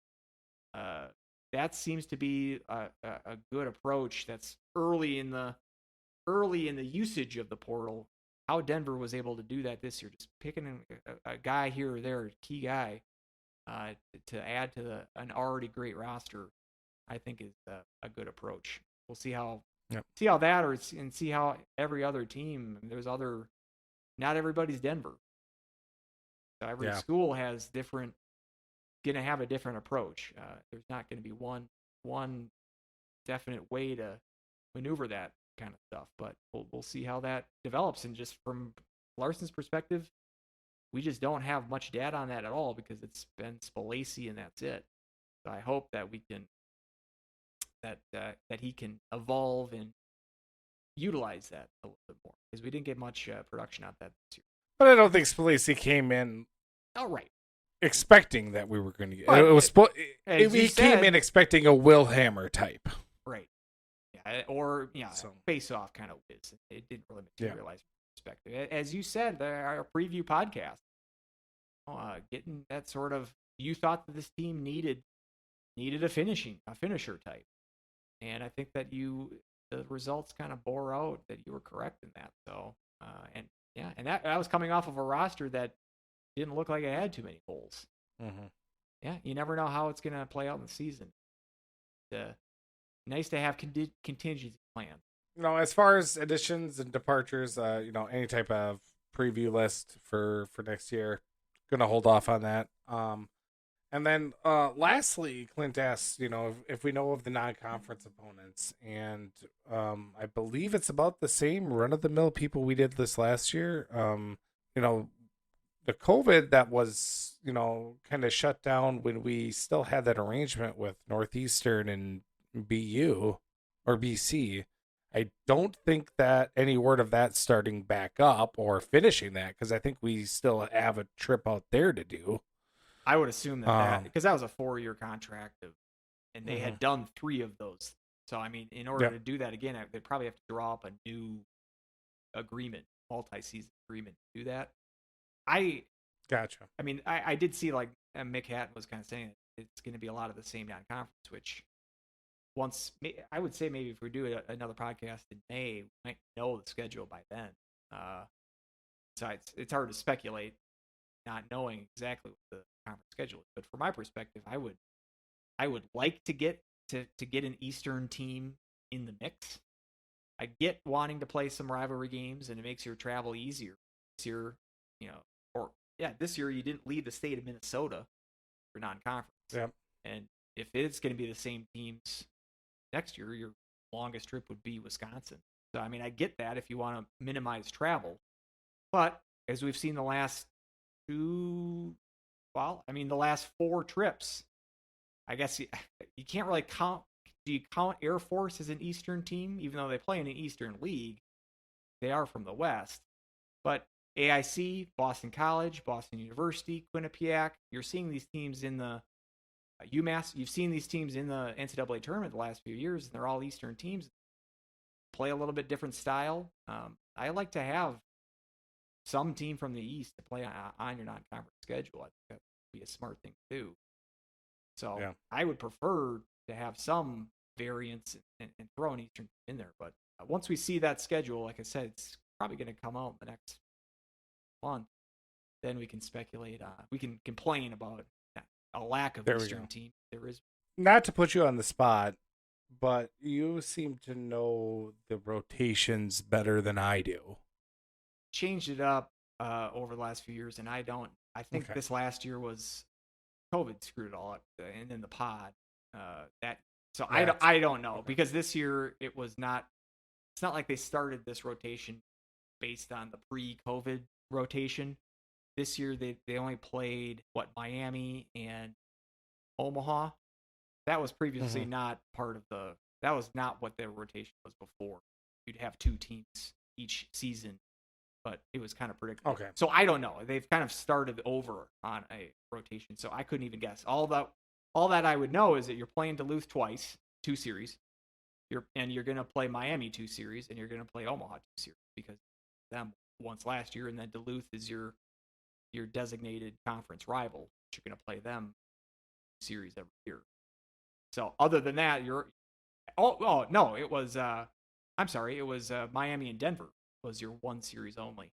Speaker 2: that seems to be a good approach. That's early in the usage of the portal. How Denver was able to do that this year, just picking a guy here or there, a key guy, to add to an already great roster, I think is a good approach. We'll see how and see how every other team. Not everybody's Denver. So every school has going to have a different approach. There's not going to be one definite way to maneuver that kind of stuff, but we'll see how that develops. And just from Larson's perspective, we just don't have much data on that at all because it's been Spalacy and that's it. So I hope that we can that he can evolve and utilize that a little bit more because we didn't get much production out that this year.
Speaker 1: But I don't think Spalacy came in
Speaker 2: Oh, right.
Speaker 1: expecting that we were going to get.
Speaker 2: But
Speaker 1: It was
Speaker 2: as you
Speaker 1: he came
Speaker 2: said-
Speaker 1: in expecting a Will Hammer type.
Speaker 2: Right. Yeah, or
Speaker 1: So-
Speaker 2: face off kind of whiz. It didn't really materialize from perspective. As you said, our preview podcast, getting that sort of, you thought that this team needed a finisher type. And I think that the results kind of bore out that you were correct in that. So, and that was coming off of a roster that didn't look like it had too many holes.
Speaker 1: Mm-hmm.
Speaker 2: Yeah, you never know how it's going to play out in the season. Nice to have contingency plan.
Speaker 1: As far as additions and departures, any type of preview list for next year, gonna hold off on that. And then lastly, Clint asks, if we know of the non-conference opponents, and I believe it's about the same run-of-the-mill people we did this last year. The COVID that was, kind of shut down when we still had that arrangement with Northeastern and BU or BC. I don't think that any word of that starting back up or finishing that, because I think we still have a trip out there to do.
Speaker 2: I would assume that because that was a 4-year contract, and they had
Speaker 1: Mhm.
Speaker 2: done 3 of those. So I mean, in order to do that again, they probably have to draw up a new agreement, multi-season agreement to do that.
Speaker 1: Gotcha.
Speaker 2: I mean, I did see like Mick Hatton was kind of saying it's going to be a lot of the same non-conference, which I would say maybe if we do another podcast in May, we might know the schedule by then. So it's hard to speculate, not knowing exactly what the conference schedule is. But from my perspective, I would like to get an Eastern team in the mix. I get wanting to play some rivalry games, and it makes your travel easier. This year, this year you didn't leave the state of Minnesota for non-conference.
Speaker 1: Yep.
Speaker 2: And if it's going to be the same teams next year, your longest trip would be Wisconsin. So, I mean, I get that if you want to minimize travel. But as we've seen the last the last 4 trips, I guess you can't really count. Do you count Air Force as an Eastern team? Even though they play in an Eastern League, they are from the West. But AIC, Boston College, Boston University, Quinnipiac, you're seeing these teams in the UMass. You've seen these teams in the NCAA tournament the last few years, and they're all Eastern teams. Play a little bit different style. I like to have some team from the East to play on your non-conference schedule. I think that would be a smart thing to do. So I would prefer to have some variance and throw an Eastern in there. But once we see that schedule, like I said, it's probably going to come out in the next month. Then we can speculate. We can complain about a lack of Eastern team. There is.
Speaker 1: Not to put you on the spot, but you seem to know the rotations better than I do.
Speaker 2: Changed it up over the last few years, and I don't. I think this last year was COVID screwed it all up, and then the pod. I don't know because this year it was not. It's not like they started this rotation based on the pre-COVID rotation. This year they only played Miami and Omaha. That was previously not part of the. That was not what their rotation was before. You'd have 2 teams each season, but it was kind of predictable.
Speaker 1: Okay.
Speaker 2: So I don't know. They've kind of started over on a rotation, so I couldn't even guess. All that I would know is that you're playing Duluth twice, 2 series. You're going to play Miami 2 series, and you're going to play Omaha 2 series because them once last year, and then Duluth is your designated conference rival. You're going to play them series every year. So other than that, it was Miami and Denver was your 1 series only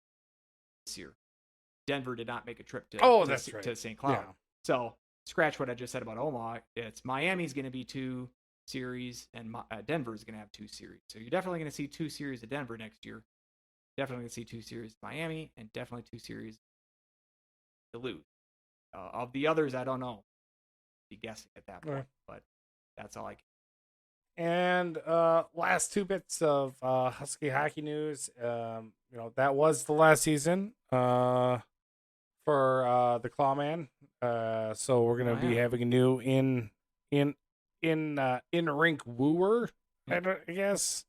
Speaker 2: this year. Denver did not make a trip to St. Cloud.
Speaker 1: Yeah.
Speaker 2: So scratch what I just said about Omaha. It's Miami's going to be 2 series, and Denver is going to have 2 series. So you're definitely going to see 2 series of Denver next year. Definitely going to see 2 series of Miami, and definitely 2 series of Duluth. Of the others, I don't know. Be guessing at that point, but that's all I can.
Speaker 1: And last 2 bits of Husky hockey news. That was the last season for for the Clawman. So we're gonna be having a new in rink wooer, I guess.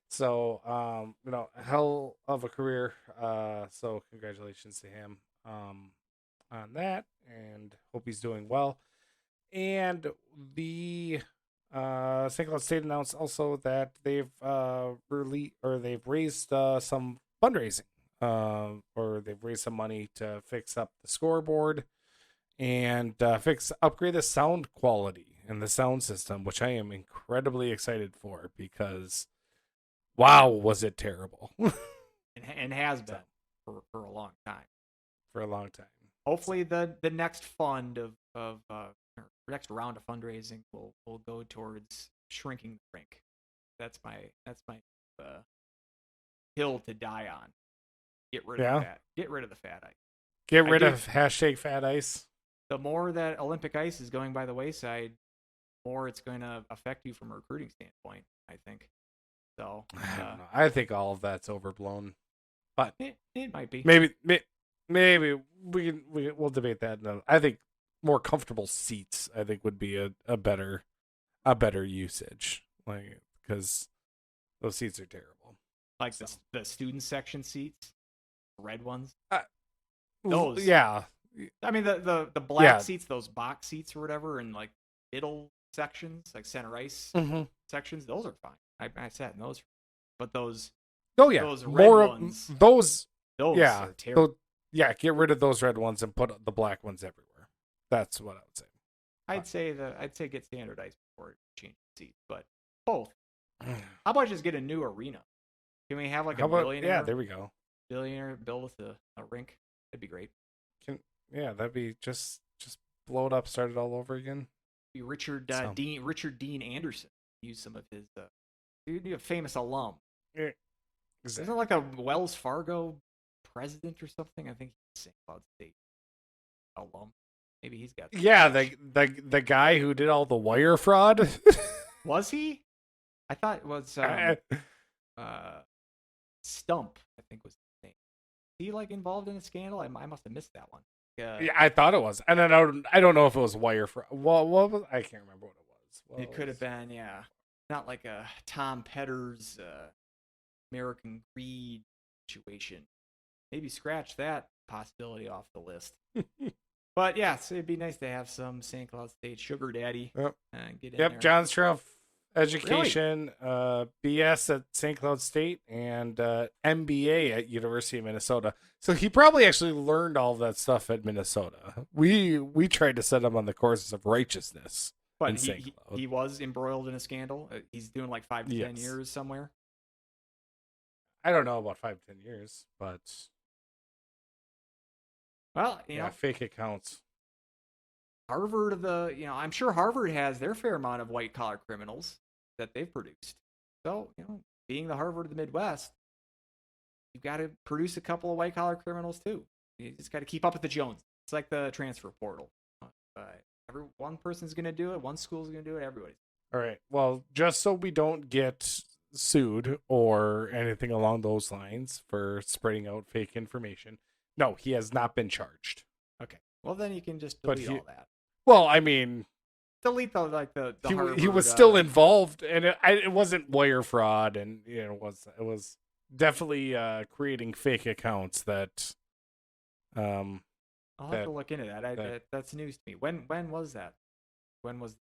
Speaker 1: So a hell of a career. So congratulations to him on that, and hope he's doing well. And the St. Cloud State announced also that they've they've raised some fundraising, or they've raised some money to fix up the scoreboard and upgrade the sound quality and the sound system, which I am incredibly excited for because, wow, was it terrible.
Speaker 2: and has been for a long time.
Speaker 1: For a long time.
Speaker 2: Hopefully, the next fund of next round of fundraising will go towards shrinking the rink. That's my hill to die on. Get rid of that. Get rid of the fat ice.
Speaker 1: Get rid of hashtag fat ice.
Speaker 2: The more that Olympic ice is going by the wayside, the more it's going to affect you from a recruiting standpoint, I think. So
Speaker 1: I don't know. I think all of that's overblown, but
Speaker 2: it might be.
Speaker 1: Maybe we'll debate that. I think more comfortable seats, I think, would be a better usage, like, because those seats are terrible.
Speaker 2: Like the student section seats, red ones.
Speaker 1: Those, yeah.
Speaker 2: I mean the black seats, those box seats or whatever, and like middle sections, like center ice sections. Those are fine. I sat in those, but those those red ones,
Speaker 1: those
Speaker 2: are terrible.
Speaker 1: Get rid of those red ones and put the black ones everywhere. That's what I would say.
Speaker 2: I'd say get standardized before change the seats, but both. How about just get a new arena? Can we have like a billionaire?
Speaker 1: Yeah, there we go.
Speaker 2: Billionaire build with a rink. That'd be great.
Speaker 1: That'd be just blow it up, start it all over again.
Speaker 2: Be Richard Dean Anderson. Use some of his. He'd be a famous alum.
Speaker 1: Yeah, exactly.
Speaker 2: Isn't it like a Wells Fargo president or something? I think he's St. Cloud State alum. Maybe he's got.
Speaker 1: Yeah, the guy who did all the wire fraud.
Speaker 2: Was he? I thought it was Stump. I think was his name. Is he like involved in a scandal? I must have missed that one.
Speaker 1: Yeah, I thought it was, and then I don't know if it was wire fraud. What was, I can't remember what it was.
Speaker 2: It could have been, yeah, not like a Tom Petter's American Greed situation. Maybe scratch that possibility off the list. But yeah, so it'd be nice to have some St. Cloud State sugar daddy.
Speaker 1: Yep.
Speaker 2: Get in there.
Speaker 1: John Struff education, BS at St. Cloud State, and MBA at University of Minnesota. So he probably actually learned all of that stuff at Minnesota. We tried to set him on the courses of righteousness.
Speaker 2: But he was embroiled in a scandal. He's doing like 5 to 10 years somewhere.
Speaker 1: I don't know about 5 to 10 years, but
Speaker 2: well, you know,
Speaker 1: fake accounts.
Speaker 2: Harvard I'm sure Harvard has their fair amount of white collar criminals that they've produced. So, being the Harvard of the Midwest, you've got to produce a couple of white collar criminals too. You just got to keep up with the Joneses. It's like the transfer portal. One person's going to do it. One school's going to do it. Everybody's.
Speaker 1: All right. Well, just so we don't get sued or anything along those lines for spreading out fake information. No, he has not been charged.
Speaker 2: Okay. Well, then you can just delete all that.
Speaker 1: Well, I mean,
Speaker 2: delete the Harvard,
Speaker 1: he was still involved, and it wasn't wire fraud, and it was definitely creating fake accounts that.
Speaker 2: I'll have to look into that. That's news to me. When was that? When was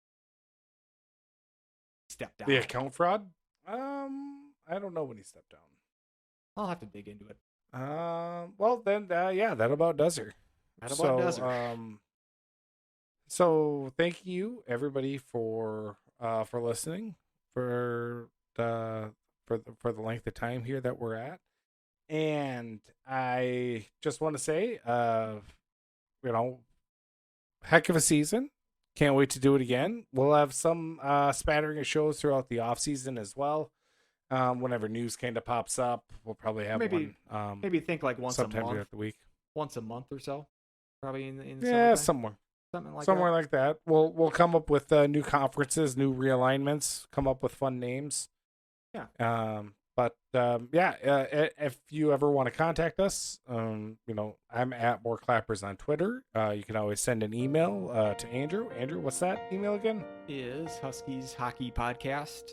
Speaker 2: stepped down?
Speaker 1: The account fraud? I don't know when he stepped down.
Speaker 2: I'll have to dig into it.
Speaker 1: Well then, that about does her. So thank you everybody for listening for the length of time here that we're at, and I just want to say, heck of a season. Can't wait to do it again. We'll have some spattering of shows throughout the off season as well. Whenever news kind of pops up, we'll probably have one.
Speaker 2: Maybe think like once a month
Speaker 1: throughout the week.
Speaker 2: Once a month or so, probably in
Speaker 1: somewhere
Speaker 2: somewhere
Speaker 1: like that. We'll come up with new conferences, new realignments, come up with fun names.
Speaker 2: Yeah.
Speaker 1: But if you ever want to contact us, I'm at More Clappers on Twitter. You can always send an email to Andrew. Andrew, what's that email again?
Speaker 2: Is Huskies Hockey Podcast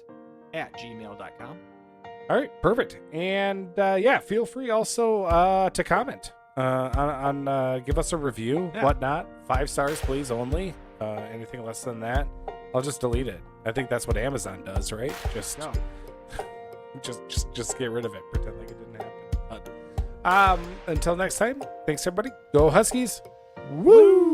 Speaker 2: at gmail.com.
Speaker 1: All right, perfect. And feel free also to comment on give us a review, whatnot. 5 stars, please, only. Anything less than that, I'll just delete it. I think that's what Amazon does, right? Just get rid of it. Pretend like it didn't happen. But until next time, thanks everybody. Go Huskies. Woo!